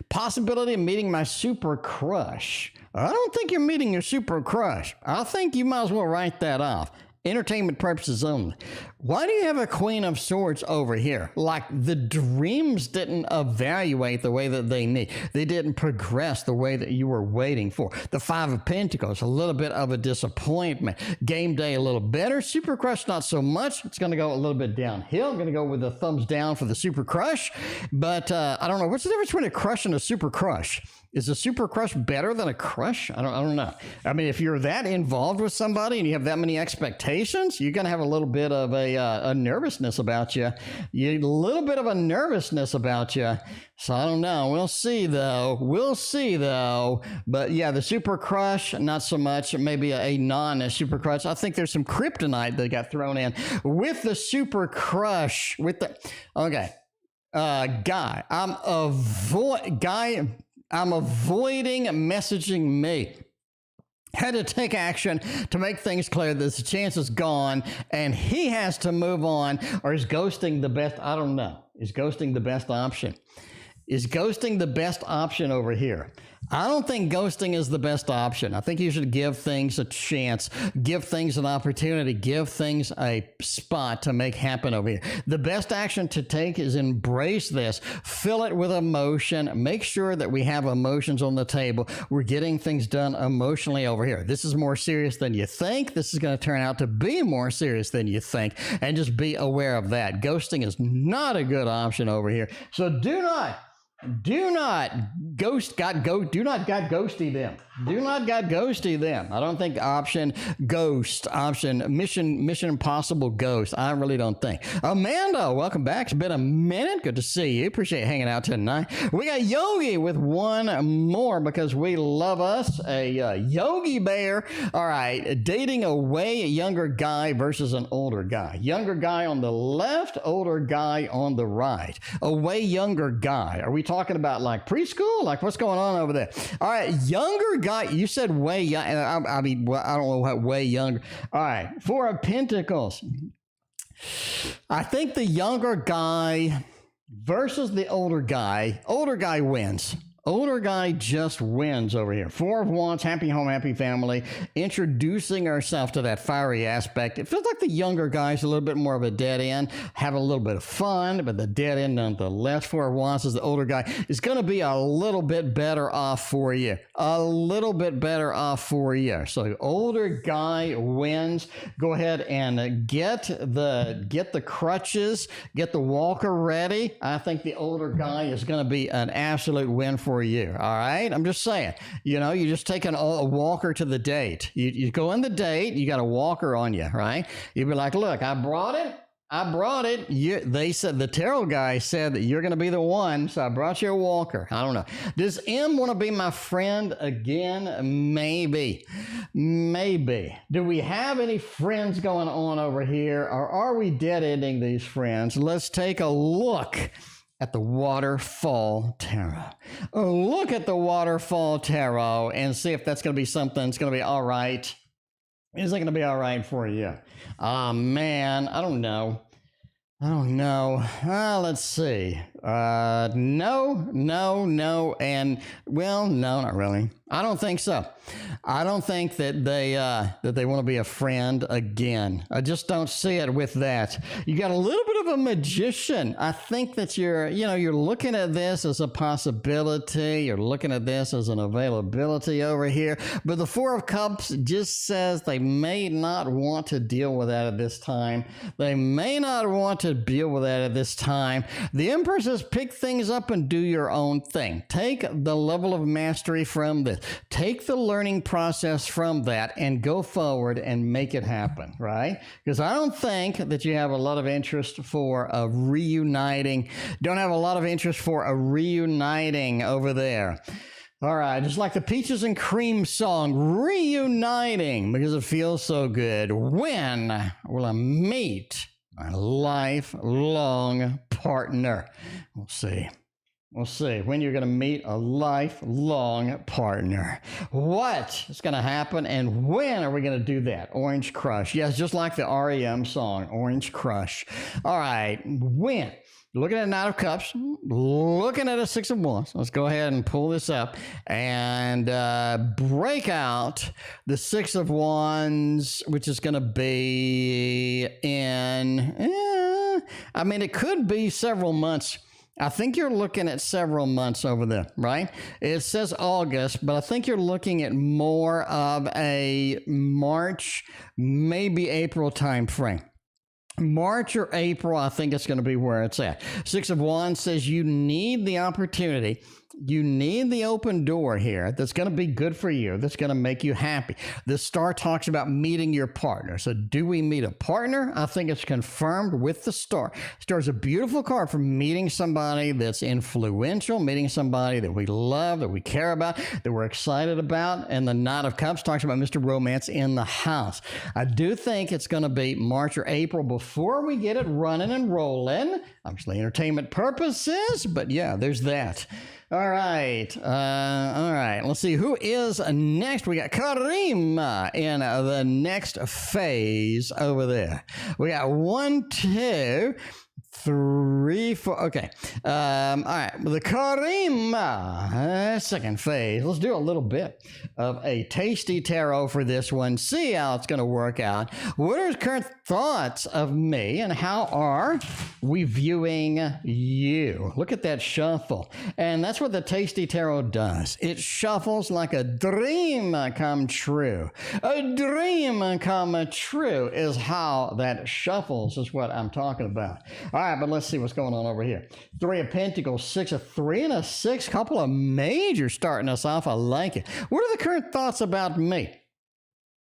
Possibility of meeting my super crush. I don't think you're meeting your super crush. I think you might as well write that off. Entertainment purposes only. Why do you have a Queen of Swords over here? Like the dreams didn't evaluate the way that they need. They didn't progress the way that you were waiting for. The 5 of Pentacles, a little bit of a disappointment. Game day a little better. Super crush not so much. It's going to go a little bit downhill. I'm going to go with the thumbs down for the super crush. But I don't know. What's the difference between a crush and a super crush? Is a super crush better than a crush? I don't know. I mean, if you're that involved with somebody and you have that many expectations, you're going to have a little bit of a nervousness about you. A little bit of a nervousness about you. So I don't know. We'll see, though. But yeah, the super crush, not so much. Maybe a non-super crush. I think there's some kryptonite that got thrown in with the super crush. Okay. Guy, I'm avoiding messaging me. Had to take action to make things clear that the chance is gone and he has to move on, or is ghosting the best? I don't know. Is ghosting the best option? Is ghosting the best option over here? I don't think ghosting is the best option. I think you should give things a chance, give things an opportunity, give things a spot to make happen over here. The best action to take is embrace this, fill it with emotion, make sure that we have emotions on the table. We're getting things done emotionally over here. This is more serious than you think. This is going to turn out to be more serious than you think, and just be aware of that. Ghosting is not a good option over here. So do not ghosty them. Do not ghosty them. I don't think option mission impossible ghost. I really don't think. Amanda, welcome back. It's been a minute. Good to see you. Appreciate hanging out tonight. We got Yogi with one more because we love us a Yogi Bear. All right, dating a way younger guy versus an older guy. Younger guy on the left, older guy on the right. A way younger guy. Are we talking about like preschool? Like what's going on over there? All right, younger guy. You said way young. I mean, well, I don't know what way younger. All right, Four of Pentacles. I think the younger guy versus the older guy wins. Older guy just wins over here. Four of Wands, happy home, happy family, introducing ourselves to that fiery aspect. It feels like the younger guy's a little bit more of a dead end, have a little bit of fun, but the dead end nonetheless. Four of Wands is the older guy. Is going to be a little bit better off for you. A little bit better off for you. So the older guy wins. Go ahead and get the crutches, get the walker ready. I think the older guy is going to be an absolute win for you. All right. I'm just saying, you just take a walker to the date. You go on the date, you got a walker on you, right? You'd be like, look, I brought it. They said, the tarot guy said that you're going to be the one. So I brought you a walker. I don't know. Does M want to be my friend again? Maybe. Do we have any friends going on over here, or are we dead ending these friends? Let's take a look at the Waterfall Tarot. Look at the Waterfall Tarot and see if that's going to be something that's going to be all right. Is it going to be all right for you? Man, I don't know. Let's see. No, and well, no, not really. I don't think so. I don't think that they want to be a friend again. I just don't see it with that. You got a little bit of a magician. I think that you're looking at this as a possibility. You're looking at this as an availability over here. But the Four of Cups just says they may not want to deal with that at this time. They may not want to deal with that at this time. The Empress says pick things up and do your own thing. Take the level of mastery from this. Take the learning process from that and go forward and make it happen, right? Because I don't think that you have a lot of interest for a reuniting. Don't have a lot of interest for a reuniting over there. All right, just like the Peaches and Cream song, reuniting, because it feels so good. When will I meet my lifelong partner? We'll see. We'll see when you're going to meet a lifelong partner. What is going to happen and when are we going to do that? Orange Crush. Yes, just like the REM song, Orange Crush. All right, when? Looking at Knight of Cups, looking at a Six of Wands. Let's go ahead and pull this up and break out the Six of Wands, which is going to be in, I mean, it could be several months. I think you're looking at several months over there, right? It says August, but I think you're looking at more of a March, maybe April time frame. March or April, I think it's going to be where it's at. Six of Wands says you need the opportunity. You need the open door here that's going to be good for you, that's going to make you happy. The star talks about meeting your partner. So do we meet a partner? I think it's confirmed with the star. Star is a beautiful card for meeting somebody that's influential, meeting somebody that we love, that we care about, that we're excited about. And the Knight of Cups talks about Mr. Romance in the house. I do think it's going to be March or April before we get it running and rolling. Obviously, entertainment purposes, but yeah, there's that. All right. Let's see who is next. We got Karima in the next phase over there. We got 1, 2, 3, 4. Okay. All right. The Karima second phase. Let's do a little bit of a tasty tarot for this one. See how it's going to work out. What are current thoughts of me and how are we viewing you? Look at that shuffle. And that's what the tasty tarot does. It shuffles like a dream come true. A dream come true is how that shuffles, is what I'm talking about. All right, but let's see what's going on over here. 3 of Pentacles, 6 of 3 and a 6. Couple of majors starting us off. I like it. What are the current thoughts about me?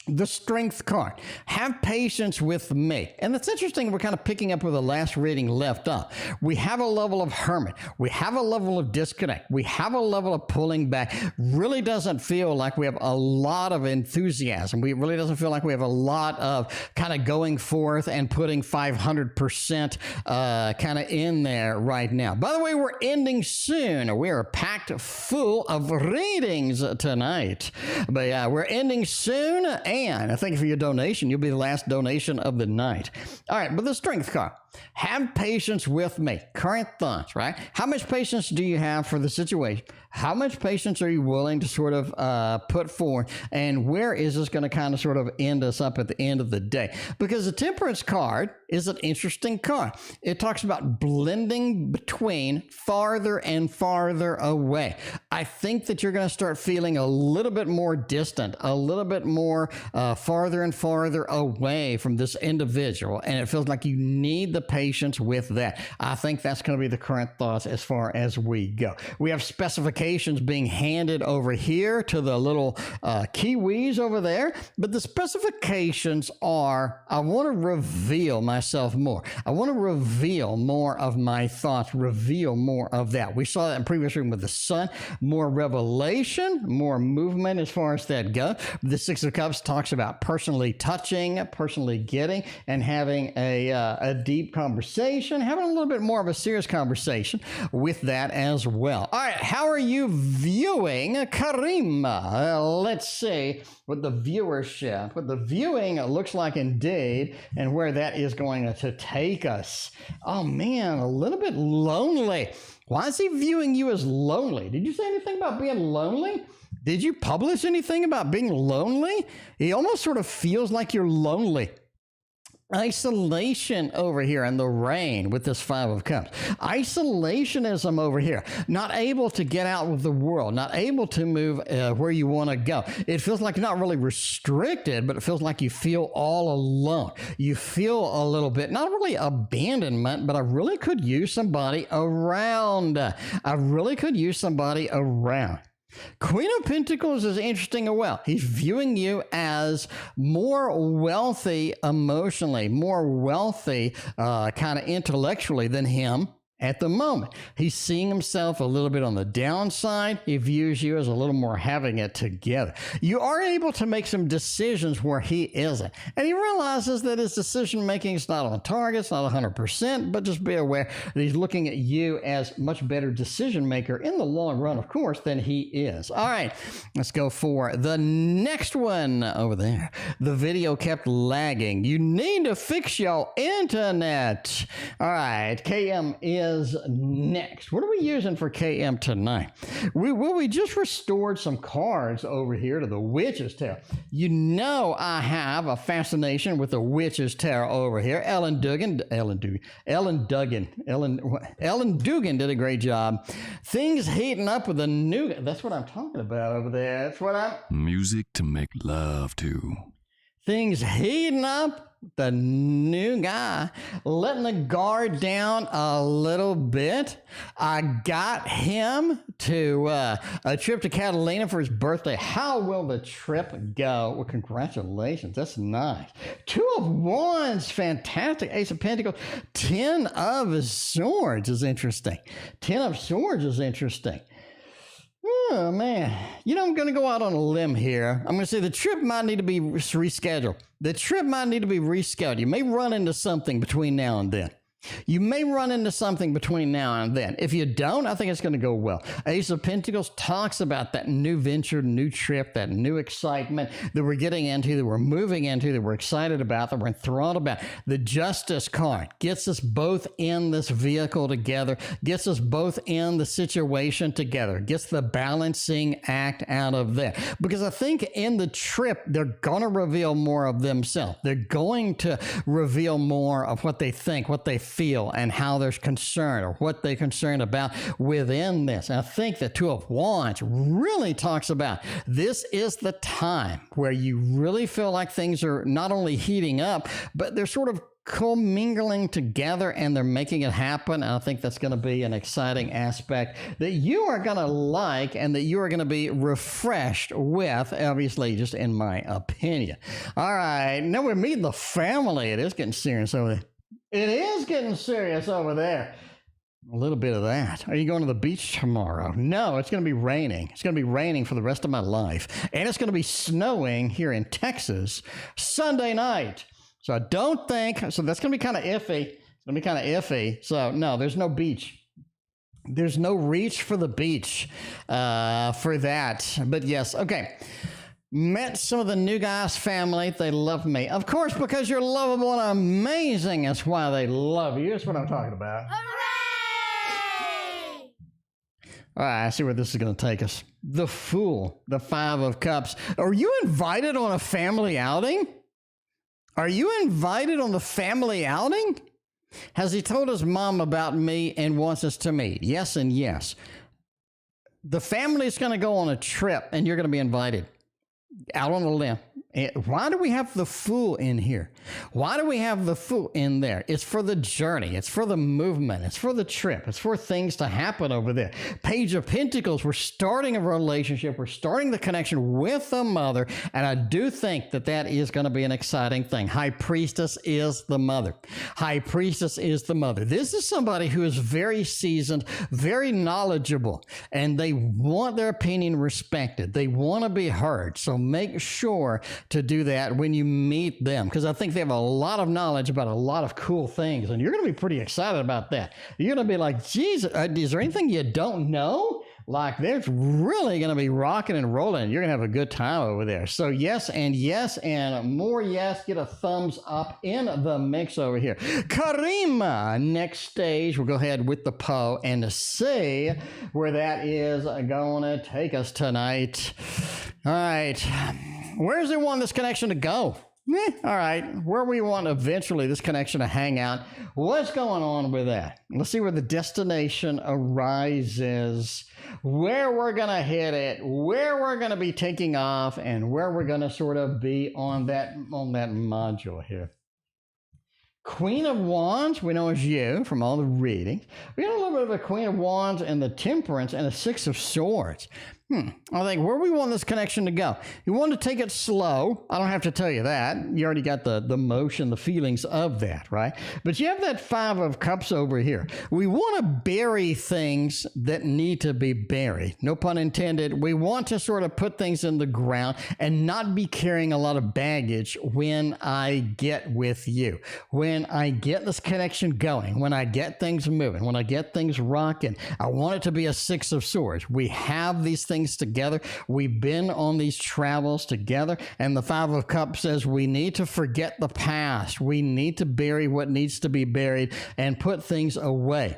The Strength card. Have patience with me. And that's interesting. We're kind of picking up where the last reading left off. We have a level of hermit. We have a level of disconnect. We have a level of pulling back. Really doesn't feel like we have a lot of enthusiasm. We really doesn't feel like we have a lot of kind of going forth and putting 500% kind of in there right now. By the way, we're ending soon. We are packed full of readings tonight. But yeah, we're ending soon. And thank you for your donation. You'll be the last donation of the night. All right, but the Strength card. Have patience with me. Current thoughts, right? How much patience do you have for the situation? How much patience are you willing to sort of put forward? And where is this going to kind of sort of end us up at the end of the day? Because the Temperance card is an interesting card. It talks about blending between farther and farther away. I think that you're going to start feeling a little bit more distant, a little bit more farther and farther away from this individual. And it feels like you need the patience with that. I think that's going to be the current thoughts as far as we go. We have specifications being handed over here to the little Kiwis over there, but the specifications are, I want to reveal myself more. I want to reveal more of my thoughts, reveal more of that. We saw that in previous reading with the Sun, more revelation, more movement as far as that goes. The Six of Cups talks about personally touching, personally getting, and having a deep conversation, having a little bit more of a serious conversation with that as well. All right, how are you viewing Karima? Let's see what the viewership, what the viewing looks like indeed, and where that is going to take us. Oh man, a little bit lonely. Why is he viewing you as lonely? Did you say anything about being lonely? Did you publish anything about being lonely? He almost sort of feels like you're lonely. Isolation over here in the rain with this Five of Cups. Isolationism over here. Not able to get out with the world. Not able to move where you want to go. It feels like you're not really restricted, but it feels like you feel all alone. You feel a little bit, not really abandonment, but I really could use somebody around. I really could use somebody around. Queen of Pentacles is interesting as well. He's viewing you as more wealthy emotionally, more wealthy kind of intellectually than him at the moment. He's seeing himself a little bit on the downside. He views you as a little more having it together. You are able to make some decisions where he isn't. And he realizes that his decision making is not on target, it's not 100%, but just be aware that he's looking at you as much better decision maker in the long run, of course, than he is. All right, let's go for the next one over there. The video kept lagging. You need to fix your internet. All right, KM is next. What are we using for KM tonight? We just restored some cards over here to the Witch's Tarot. You know I have a fascination with the Witch's Tarot over here. Ellen Dugan did a great job. Things heating up with the new. That's what I'm talking about over there. That's what I'm.
Music to make love to.
Things heating up. The new guy letting the guard down a little bit. I got him to a trip to Catalina for his birthday. How will the trip go? Well, congratulations. That's nice. 2 of Wands. Fantastic. Ace of Pentacles. 10 of Swords is interesting. 10 of Swords is interesting. Oh, man. You know, I'm going to go out on a limb here. I'm going to say the trip might need to be rescheduled. The trip might need to be rescheduled. You may run into something between now and then. You may run into something between now and then. If you don't, I think it's going to go well. Ace of Pentacles talks about that new venture, new trip, that new excitement that we're getting into, that we're moving into, that we're excited about, that we're enthralled about. The Justice card gets us both in this vehicle together, gets us both in the situation together, gets the balancing act out of there. Because I think in the trip, they're going to reveal more of themselves. They're going to reveal more of what they think, what they feel, and how they're concerned, or what they're concerned about within this. And I think the 2 of Wands really talks about this is the time where you really feel like things are not only heating up, but they're sort of commingling together and they're making it happen. And I think that's going to be an exciting aspect that you are going to like and that you are going to be refreshed with, obviously, just in my opinion. All right, now we're meeting the family. It is getting serious over there. It is getting serious over there. A little bit of that. Are you going to the beach tomorrow? No, it's going to be raining. It's going to be raining for the rest of my life. And it's going to be snowing here in Texas Sunday night. So I don't think, so that's going to be kind of iffy. It's going to be kind of iffy. So no, there's no beach. There's no reach for the beach for that. But yes, okay. Met some of the new guy's family. They love me. Of course, because you're lovable and amazing. That's why they love you. That's what I'm talking about.
Hooray!
All right, I see where this is going to take us. The Fool, the 5 of Cups. Are you invited on a family outing? Are you invited on the family outing? Has he told his mom about me and wants us to meet? Yes and yes. The family's going to go on a trip and you're going to be invited. Out on a limb. Why do we have the Fool in here? Why do we have the Fool in there? It's for the journey. It's for the movement. It's for the trip. It's for things to happen over there. Page of Pentacles, we're starting a relationship. We're starting the connection with the mother. And I do think that that is going to be an exciting thing. High Priestess is the mother. High Priestess is the mother. This is somebody who is very seasoned, very knowledgeable, and they want their opinion respected. They want to be heard. So make sure to do that when you meet them, because I think they have a lot of knowledge about a lot of cool things, and you're going to be pretty excited about that. You're going to be like, geez, is there anything you don't know? Like, there's really going to be rocking and rolling. You're going to have a good time over there. So yes and more yes. Get a thumbs up in the mix over here. Karima, next stage. We'll go ahead with the Poe and see where that is going to take us tonight. All right. Where does it want this connection to go? All right, where we want eventually this connection to hang out. What's going on with that? Let's see where the destination arises, where we're going to hit it, where we're going to be taking off, and where we're going to sort of be on that module here. Queen of Wands, we know as you from all the readings. We got a little bit of a Queen of Wands and the Temperance and a 6 of Swords. I think where we want this connection to go. You want to take it slow. I don't have to tell you that. You already got the motion, the feelings of that, right? But you have that 5 of Cups over here. We want to bury things that need to be buried. No pun intended. We want to sort of put things in the ground and not be carrying a lot of baggage when I get with you. When I get this connection going, when I get things moving, when I get things rocking, I want it to be a 6 of Swords. We have these things together. We've been on these travels together, and the 5 of Cups says we need to forget the past. We need to bury what needs to be buried and put things away.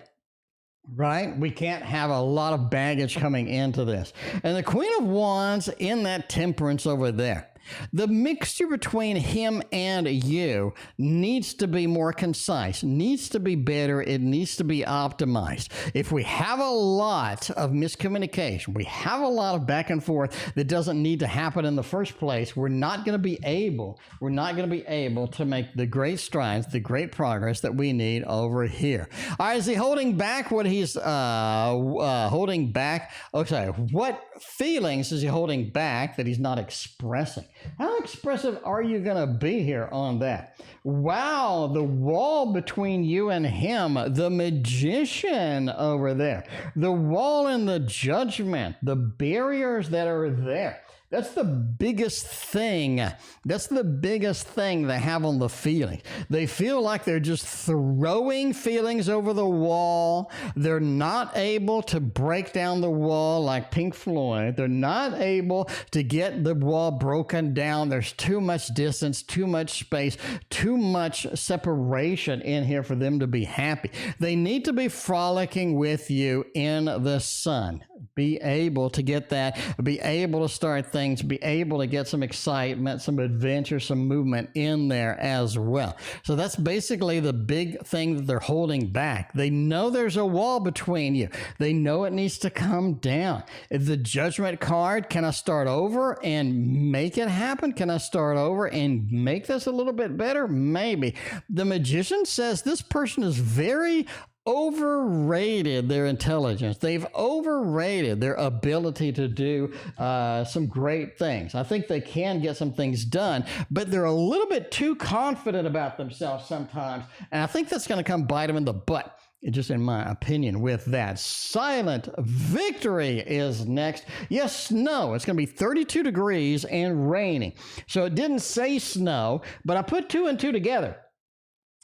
Right? We can't have a lot of baggage coming into this. And the Queen of Wands in that Temperance over there. The mixture between him and you needs to be more concise, needs to be better, it needs to be optimized. If we have a lot of miscommunication, we have a lot of back and forth that doesn't need to happen in the first place, we're not going to be able to make the great strides, the great progress that we need over here. All right, is he holding back what he's holding back? Okay, what feelings is he holding back that he's not expressing? How expressive are you going to be here on that? Wow, the wall between you and him, the magician over there, the wall and the judgment, the barriers that are there. That's the biggest thing. That's the biggest thing they have on the feeling. They feel like they're just throwing feelings over the wall. They're not able to break down the wall like Pink Floyd. They're not able to get the wall broken down. There's too much distance, too much space, too much separation in here for them to be happy. They need to be frolicking with you in the sun. Be able to get that, be able to start things, be able to get some excitement, some adventure, some movement in there as well. So that's basically the big thing that they're holding back. They know there's a wall between you. They know it needs to come down. If the judgment card, can I start over and make it happen? Can I start over and make this a little bit better? Maybe. The magician says this person is very overrated their intelligence. They've overrated their ability to do some great things. I think they can get some things done, but they're a little bit too confident about themselves sometimes, and I think that's going to come bite them in the butt. Just in my opinion with that. Silent Victory is next. Yes, snow. It's going to be 32 degrees and raining. So it didn't say snow, but I put 2 and 2 together.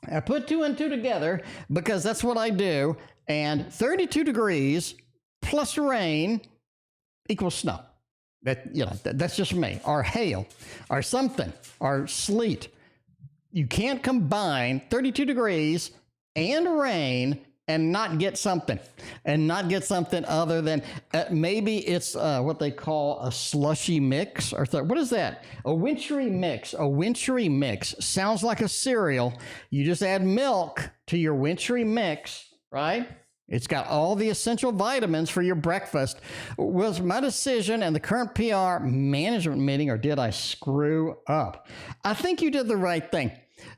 I put 2 and 2 together because that's what I do. And 32 degrees plus rain equals snow. That's just me. Or hail, or something, or sleet. You can't combine 32 degrees and rain and not get something, other than maybe it's what they call a slushy mix, or what is that? A wintry mix. A wintry mix sounds like a cereal. You just add milk to your wintry mix, right? It's got all the essential vitamins for your breakfast. Was my decision and the current PR management meeting, or did I screw up? I think you did the right thing.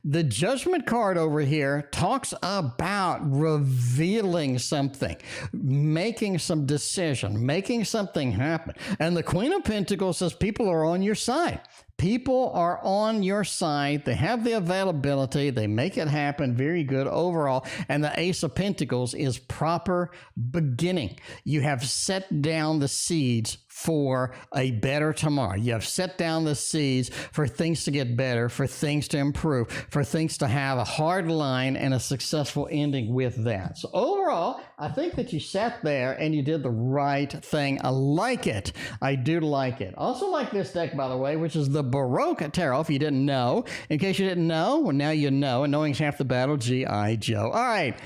The judgment card over here talks about revealing something, making some decision, making something happen. And the Queen of Pentacles says people are on your side. People are on your side. They have the availability. They make it happen. Very good overall. And the Ace of Pentacles is proper beginning. You have set down the seeds for a better tomorrow. You have set down the seeds for things to get better, for things to improve, for things to have a hard line and a successful ending with that. So overall, I think that you sat there and you did the right thing. I like it. I do like it. Also like this deck, by the way, which is the Baroque Tarot, if you didn't know. In case you didn't know, well, now you know, and knowing's half the battle, G.I. Joe. All right.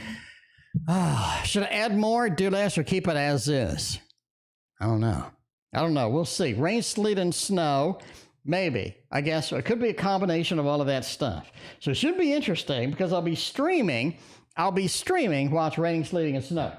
Should I add more, do less, or keep it as is? I don't know. We'll see. Rain, sleet, and snow. Maybe. I guess it could be a combination of all of that stuff. So it should be interesting because I'll be streaming while it's raining, sleeting, and snow.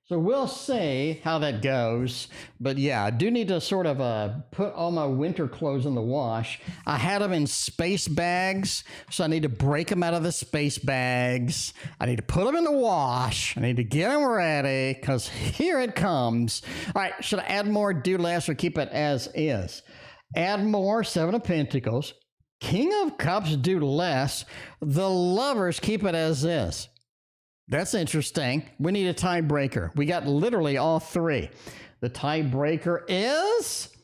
So we'll see how that goes. But yeah, I do need to sort of put all my winter clothes in the wash. I had them in space bags, so I need to break them out of the space bags. I need to put them in the wash. I need to get them ready because here it comes. All right, should I add more, do less, or keep it as is? Add more, 7 of Pentacles. King of Cups, do less. The Lovers, keep it as is. That's interesting. We need a tiebreaker. We got literally all 3. The tiebreaker is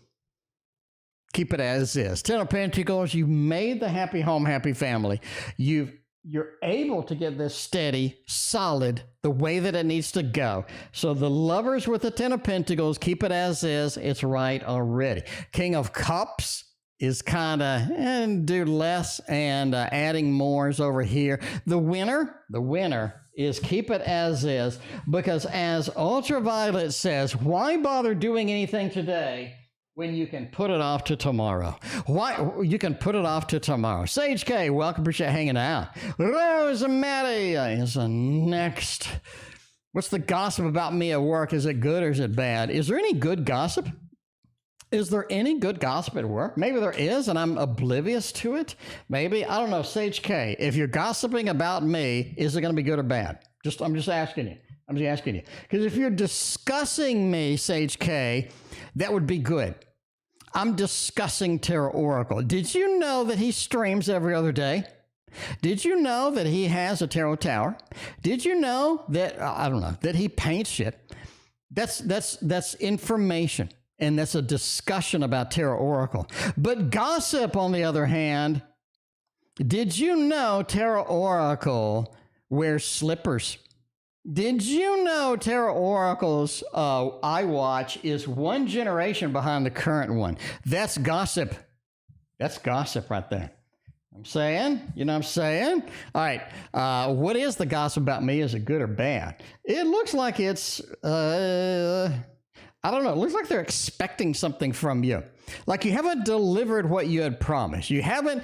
keep it as is. 10 of Pentacles, you made the happy home, happy family. You're able to get this steady, solid, the way that it needs to go. So the Lovers with the 10 of Pentacles, keep it as is. It's right already. King of Cups is kind of do less, and adding more is over here. The winner is keep it as is, because as Ultraviolet says, why bother doing anything today when you can put it off to tomorrow? Why you can put it off to tomorrow? Sage K, welcome, appreciate hanging out. Rosemary is next. What's the gossip about me at work? Is it good or is it bad? Is there any good gossip? Is there any good gossip at work? Maybe there is, and I'm oblivious to it. Maybe, I don't know, Sage K, if you're gossiping about me, is it going to be good or bad? I'm just asking you. I'm just asking you. Because if you're discussing me, Sage K, that would be good. I'm discussing TarotOracle. Did you know that he streams every other day? Did you know that he has a tarot tower? Did you know that, I don't know, that he paints shit? That's information. And that's a discussion about TarotOracle. But gossip, on the other hand, did you know TarotOracle wears slippers? Did you know TarotOracle's iWatch is one generation behind the current one? That's gossip. That's gossip right there. I'm saying, you know what I'm saying? All right, what is the gossip about me? Is it good or bad? It looks like it's, I don't know. It looks like they're expecting something from you. Like you haven't delivered what you had promised. You haven't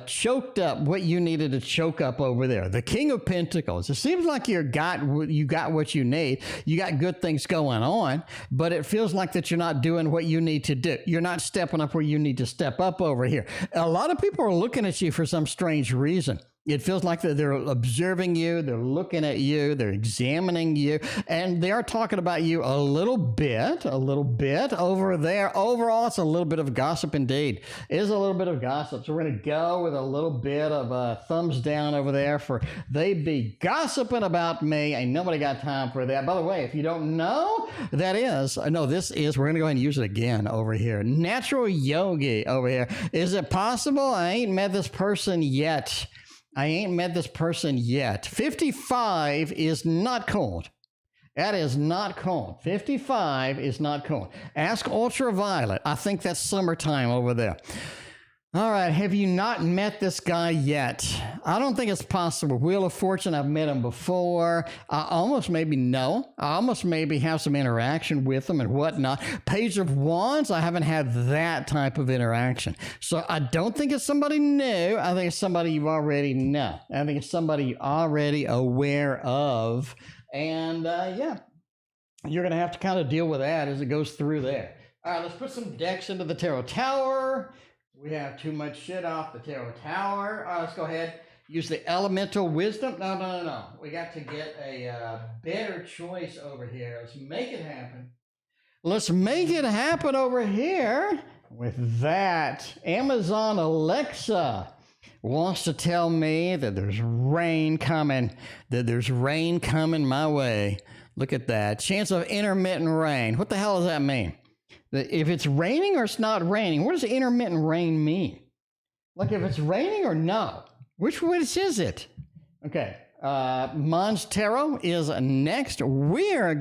choked up what you needed to choke up over there. The King of Pentacles. It seems like you got what you need. You got good things going on, but it feels like that you're not doing what you need to do. You're not stepping up where you need to step up over here. A lot of people are looking at you for some strange reason. It feels like that they're observing you, they're looking at you, they're examining you, and they are talking about you a little bit over there. Overall, it's a little bit of gossip indeed. It is a little bit of gossip. So we're going to go with a little bit of thumbs down over there for they be gossiping about me. Ain't nobody got time for that. By the way, if you don't know, this is, we're going to go ahead and use it again over here. Natural Yogi over here. Is it possible? I ain't met this person yet. 55 is not cold. That is not cold. 55 is not cold. Ask Ultraviolet. I think that's summertime over there. All right. Have you not met this guy yet? I don't think it's possible. Wheel of Fortune, I've met him before. I almost maybe know. I almost maybe have some interaction with him and whatnot. Page of Wands, I haven't had that type of interaction. So I don't think it's somebody new. I think it's somebody you already know. I think it's somebody you're already aware of. And yeah, you're going to have to kind of deal with that as it goes through there. All right, let's put some decks into the Tarot Tower. We have too much shit off the Tarot Tower. All right, let's go ahead. Use the Elemental Wisdom. No. We got to get a better choice over here. Let's make it happen. Let's make it happen over here with that. Amazon Alexa wants to tell me that there's rain coming, my way. Look at that. Chance of intermittent rain. What the hell does that mean? If it's raining or it's not raining, what does intermittent rain mean? Like if it's raining or no? Which is it? Okay. Mons Tarot is next. We're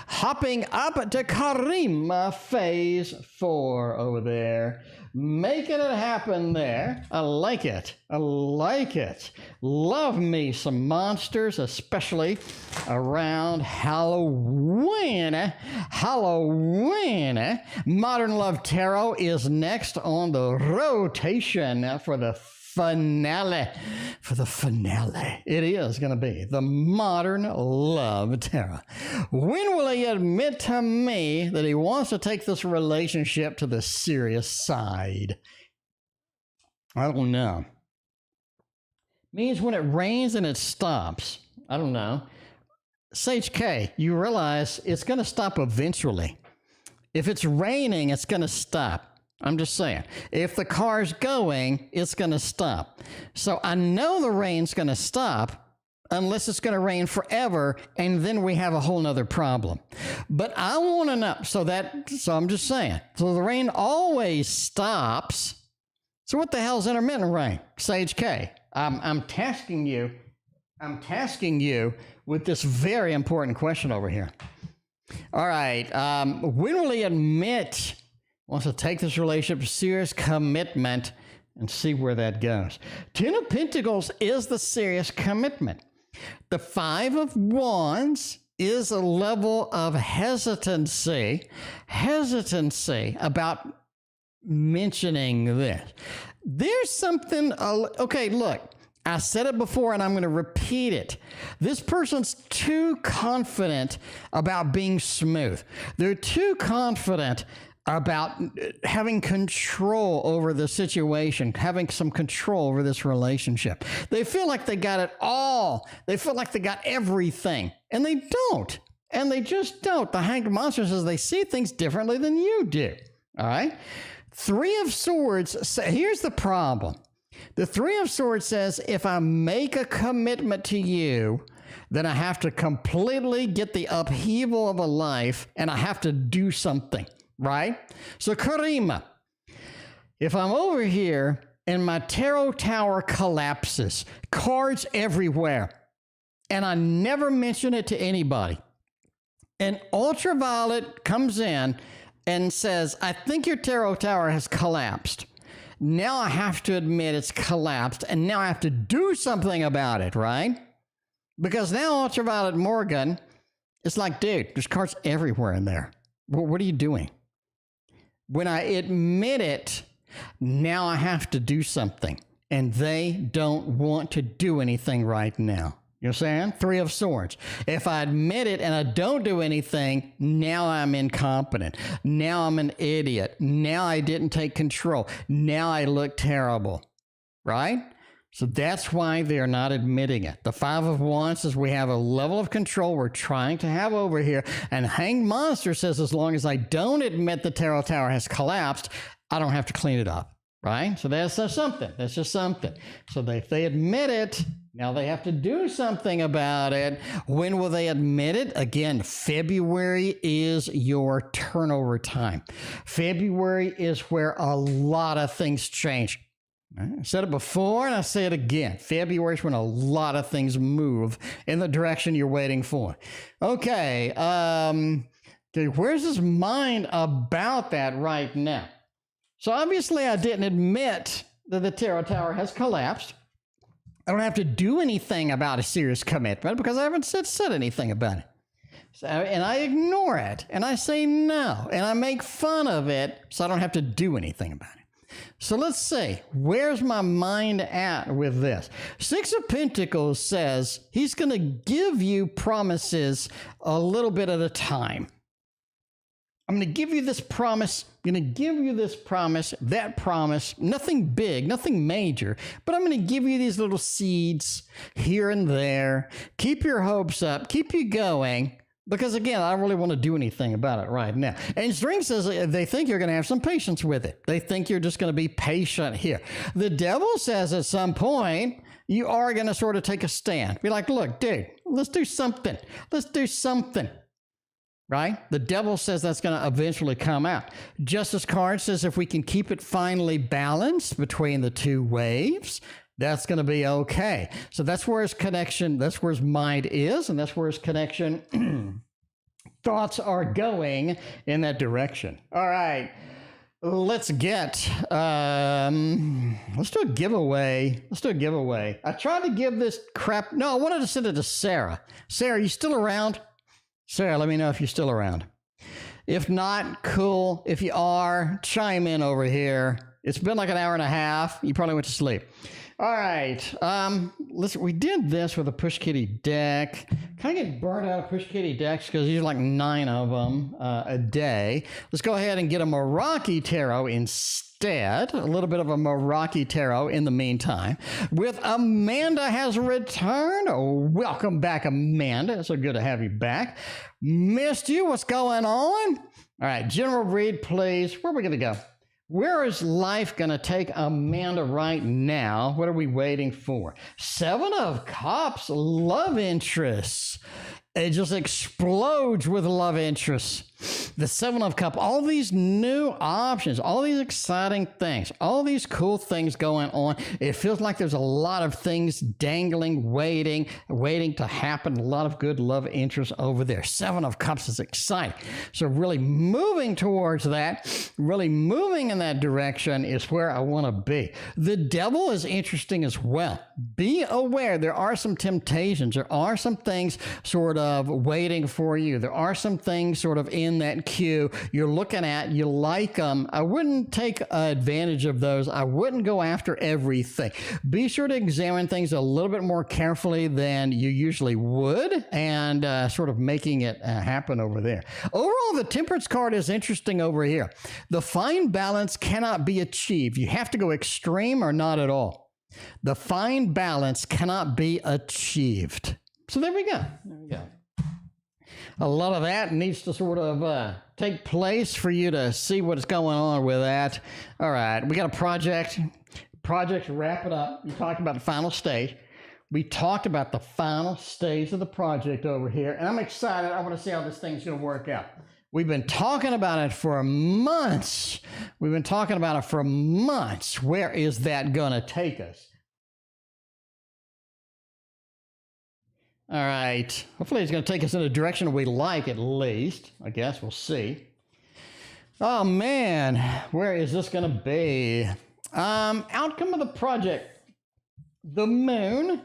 hopping up to Karima phase 4 over there. Making it happen there. I like it. Love me some monsters, especially around Halloween. Modern Love Tarot is next on the rotation for the finale. It is going to be the Modern Love Tarot. When will he admit to me that he wants to take this relationship to the serious side? I don't know. Means when it rains and it stops. I don't know. Sage K, you realize it's going to stop eventually. If it's raining, it's going to stop. I'm just saying, if the car's going, it's going to stop. So I know the rain's going to stop unless it's going to rain forever, and then we have a whole nother problem. But I want to know, so I'm just saying, so the rain always stops. So what the hell's intermittent rain? Sage K, I'm tasking you with this very important question over here. All right, when will he admit wants to take this relationship to serious commitment and see where that goes? 10 of Pentacles is the serious commitment. The 5 of Wands is a level of hesitancy about mentioning this. There's something, okay, look, I said it before and I'm going to repeat it. This person's too confident about being smooth. They're too confident about having control over the situation, having some control over this relationship. They feel like they got it all. They feel like they got everything, and they don't. And they just don't. The Hanged Monster says they see things differently than you do. All right? Three of Swords, here's the problem. The Three of Swords says, if I make a commitment to you, then I have to completely get the upheaval of a life, and I have to do something. Right? So karima, if I'm over here and my tarot tower collapses, cards everywhere, and I never mention it to anybody, and ultraviolet comes in and says, I think your tarot tower has collapsed. Now I have to admit it's collapsed, and now I have to do something about it, right? Because now ultraviolet Morgan, it's like, dude, there's cards everywhere in there. What are you doing? When I admit it, now I have to do something. And they don't want to do anything right now. You know what I'm saying? Three of Swords. If I admit it and I don't do anything, now I'm incompetent. Now I'm an idiot. Now I didn't take control. Now I look terrible. Right? So that's why they're not admitting it. The Five of Wands says we have a level of control we're trying to have over here. And Hanged Monster says as long as I don't admit the tarot tower has collapsed, I don't have to clean it up. Right? So that's something. That's just something. So if they admit it, now they have to do something about it. When will they admit it? Again, February is your turnover time. February is where a lot of things change. I said it before and I say it again. February is when a lot of things move in the direction you're waiting for. Okay, where's his mind about that right now? So obviously I didn't admit that the tarot tower has collapsed. I don't have to do anything about a serious commitment because I haven't said anything about it. So, and I ignore it and I say no and I make fun of it so I don't have to do anything about it. So let's see, where's my mind at with this? Six of Pentacles says he's going to give you promises a little bit at a time. I'm going to give you this promise. I'm going to give you this promise, that promise, nothing big, nothing major, but I'm going to give you these little seeds here and there. Keep your hopes up, keep you going. Because again, I don't really want to do anything about it right now. And String says they think you're going to have some patience with it. They think you're just going to be patient here. The Devil says at some point, you are going to sort of take a stand. Be like, look, dude, let's do something. Let's do something. Right? The Devil says that's going to eventually come out. Justice card says if we can keep it finally balanced between the two waves, that's going to be okay. So that's where his connection, that's where his mind is, and that's where his connection thoughts are going in that direction. All right. Let's get, let's do a giveaway. Let's do a giveaway. I tried to give this crap. No, I wanted to send it to Sarah. Sarah, you still around? Sarah, let me know if you're still around. If not, cool. If you are, chime in over here. It's been like an hour and a half. You probably went to sleep. All right. Listen, we did this with a Push Kitty deck. Kind of get burnt out of Push Kitty decks because there's like 9 of them a day. Let's go ahead and get a Meraki Tarot instead. A little bit of a Meraki Tarot in the meantime. With Amanda has returned. Oh, welcome back, Amanda. It's so good to have you back. Missed you. What's going on? All right. General read, please. Where are we going to go? Where is life going to take Amanda right now? What are we waiting for? 7 of Cups, love interests. It just explodes with love interests. The Seven of Cups, all these new options, all these exciting things, all these cool things going on. It feels like there's a lot of things dangling, waiting to happen. A lot of good love interest over there. Seven of Cups is exciting. So really moving towards that, really moving in that direction is where I want to be. The Devil is interesting as well. Be aware there are some temptations. There are some things sort of waiting for you. There are some things sort of in that queue you're looking at. You like them. I wouldn't take advantage of those. I wouldn't go after everything. Be sure to examine things a little bit more carefully than you usually would and sort of making it happen over there. Overall, the Temperance card is interesting over here. The fine balance cannot be achieved. You have to go extreme or not at all. The fine balance cannot be achieved. So there we go. There we go. A lot of that needs to sort of take place for you to see what's going on with that. All right, we got a project. Project, wrap it up. You talked about the final stage. We talked about the final stage of the project over here, and I'm excited. I want to see how this thing's going to work out. We've been talking about it for months. We've been talking about it for months. Where is that going to take us? All right. Hopefully it's going to take us in a direction we like, at least. I guess we'll see. Oh, man. Where is this going to be? Outcome of the project. The moon.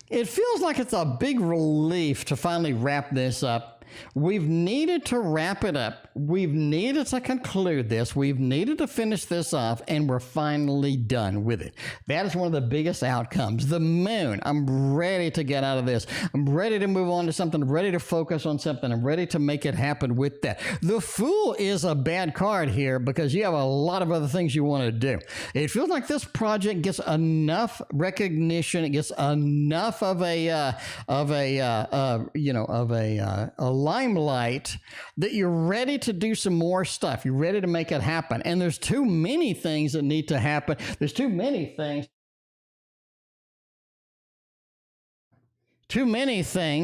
It feels like it's a big relief to finally wrap this up. We've needed to wrap it up. We've needed to conclude this. We've needed to finish this off, and we're finally done with it. That is one of the biggest outcomes. The moon. I'm ready to get out of this. I'm ready to move on to something. I'm ready to focus on something. I'm ready to make it happen with that. The Fool is a bad card here because you have a lot of other things you want to do. It feels like this project gets enough recognition. It gets enough of a limelight that you're ready to do some more stuff. You're ready to make it happen. And there's too many things that need to happen. There's too many things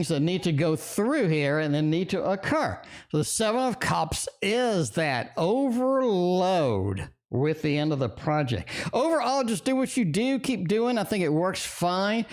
that need to go through here and then need to occur. So the Seven of Cups is that overload with the end of the project. Overall, just do what you do. Keep doing. I think it works fine.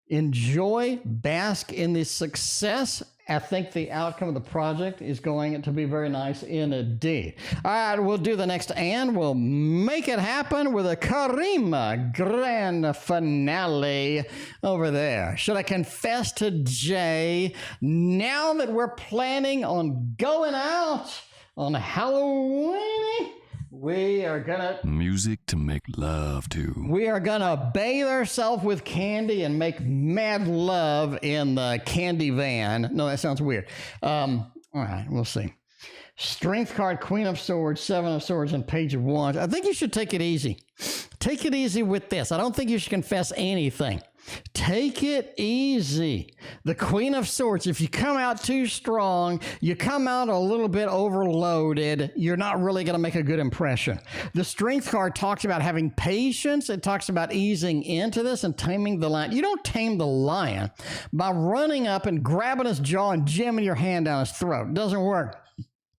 Enjoy, bask in the success. I think the outcome of the project is going to be very nice indeed. All right, we'll do the next and we'll make it happen with a Karima grand finale over there. Should I confess to Jay, now that we're planning on going out on Halloween, we are gonna...
Music to make love to.
We are gonna bathe ourselves with candy and make mad love in the candy van. No, that sounds weird. All right, we'll see. Strength card, Queen of Swords, Seven of Swords, and Page of Wands. I think you should take it easy. Take it easy with this. I don't think you should confess anything. Take it easy. The Queen of Swords, if you come out too strong, you come out a little bit overloaded, you're not really going to make a good impression. The Strength card talks about having patience. It talks about easing into this and taming the lion. You don't tame the lion by running up and grabbing his jaw and jamming your hand down his throat. It doesn't work.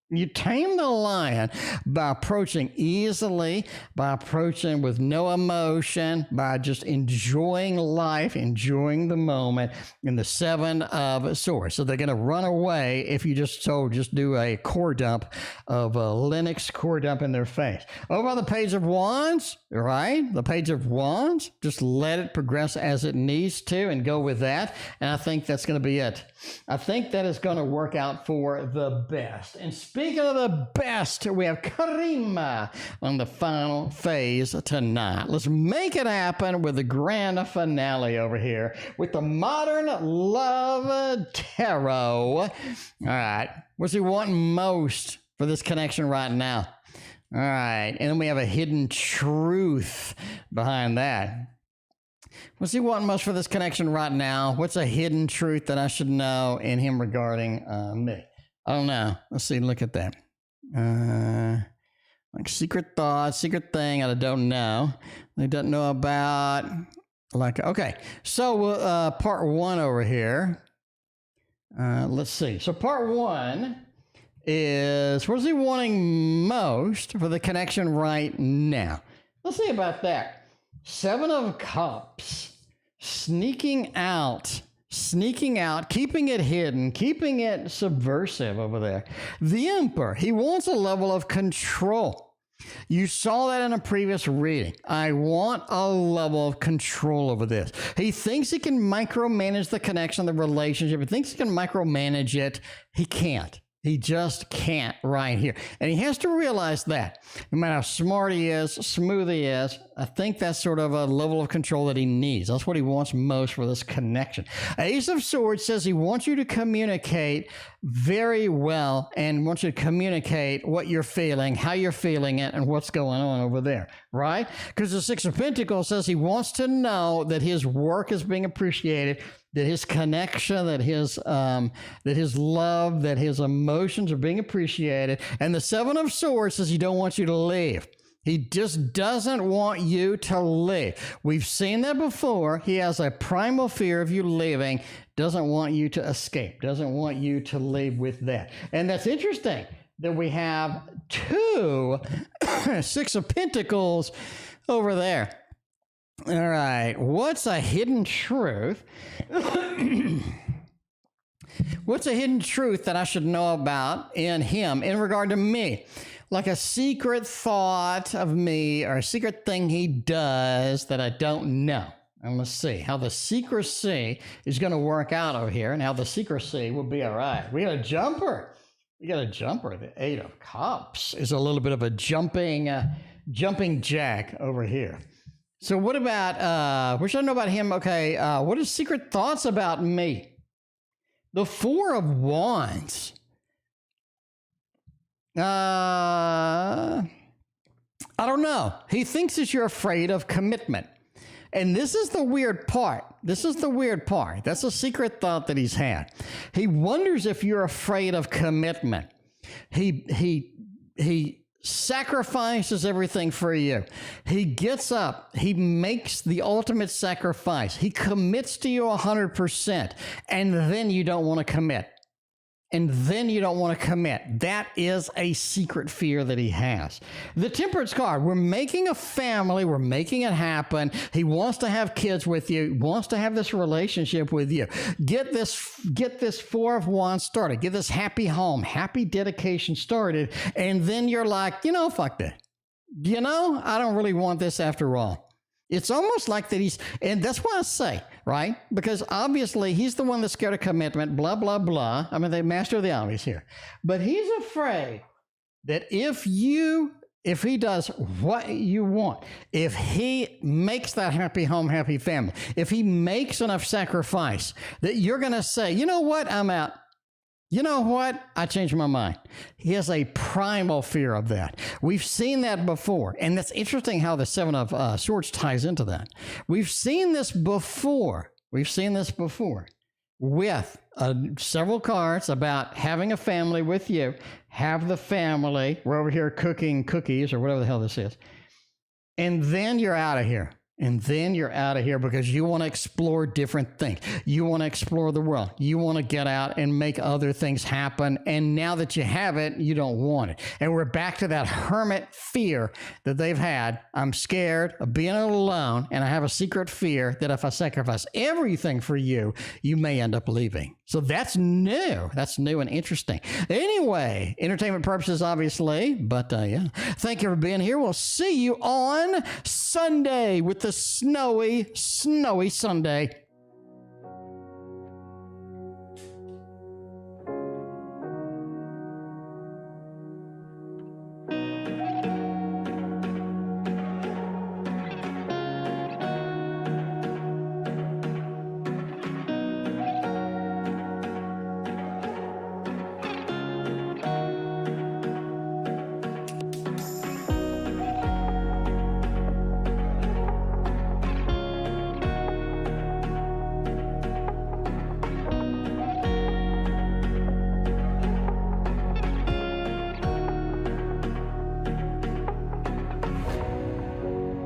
You tame the lion by approaching easily, by approaching with no emotion, by just enjoying life, enjoying the moment in the Seven of Swords. So they're going to run away if you just do a core dump of a Linux core dump in their face. Over on the Page of Wands, right? The Page of Wands, just let it progress as it needs to and go with that. And I think that's going to be it. I think that is going to work out for the best. And speaking of the best, we have Karima on the final phase tonight. Let's make it happen with the grand finale over here with the Modern Love Tarot. All right. What's he wanting most for this connection right now? All right. And then we have a hidden truth behind that. What's he wanting most for this connection right now? What's a hidden truth that I should know in him regarding me? I don't know. Let's see. Look at that. Like secret thoughts, secret thing I don't know. They don't know about. Like, okay. So part one over here. Let's see. So part one is, what is he wanting most for the connection right now? Let's see about that. 7 of Cups, sneaking out, keeping it hidden, keeping it subversive over there. The Emperor, he wants a level of control. You saw that in a previous reading. I want a level of control over this. He thinks he can micromanage the connection, the relationship. He thinks he can micromanage it. He can't. He just can't right here. And he has to realize that. No matter how smart he is, smooth he is, I think that's sort of a level of control that he needs. That's what he wants most for this connection. Ace of Swords says he wants you to communicate very well and wants you to communicate what you're feeling, how you're feeling it, and what's going on over there, right? Because the Six of Pentacles says he wants to know that his work is being appreciated, that his connection, that his love, that his emotions are being appreciated. And the Seven of Swords says he don't want you to leave. He just doesn't want you to leave. We've seen that before. He has a primal fear of you leaving, doesn't want you to escape, doesn't want you to leave with that. And that's interesting that we have 2 Six of Pentacles over there. All right, what's a hidden truth? What's a hidden truth that I should know about in him in regard to me? Like a secret thought of me or a secret thing he does that I don't know. And let's see how the secrecy is going to work out over here and how the secrecy will be all right. We got a jumper. The 8 of Cups is a little bit of a jumping jack over here. So what about, what should I know about him? Okay, what is secret thoughts about me? The 4 of Wands. I don't know. He thinks that you're afraid of commitment. And this is the weird part. That's a secret thought that he's had. He wonders if you're afraid of commitment. He sacrifices everything for you. He gets up. He makes the ultimate sacrifice. He commits to you 100%. And then you don't want to commit. That is a secret fear that he has. The Temperance card. We're making a family. We're making it happen. He wants to have kids with you. Wants to have this relationship with you. Get this 4 of Wands started. Get this happy home, happy dedication started. And then you're like, fuck that. I don't really want this after all. It's almost like that and that's why I say, right? Because obviously he's the one that's scared of commitment, blah, blah, blah. I mean, they master the obvious here. But he's afraid that if he does what you want, if he makes that happy home, happy family, if he makes enough sacrifice, that you're going to say, you know what, I'm out. You know what? I changed my mind. He has a primal fear of that. We've seen that before. And that's interesting how the 7 of Swords ties into that. We've seen this before. With several cards about having a family with you. Have the family. We're over here cooking cookies or whatever the hell this is. And then you're out of here. Because you want to explore different things. You want to explore the world. You want to get out and make other things happen. And now that you have it, you don't want it. And we're back to that hermit fear that they've had. I'm scared of being alone, and I have a secret fear that if I sacrifice everything for you, you may end up leaving. So that's new. That's new and interesting. Anyway, entertainment purposes, obviously. But yeah, thank you for being here. We'll see you on Sunday with the snowy Sunday.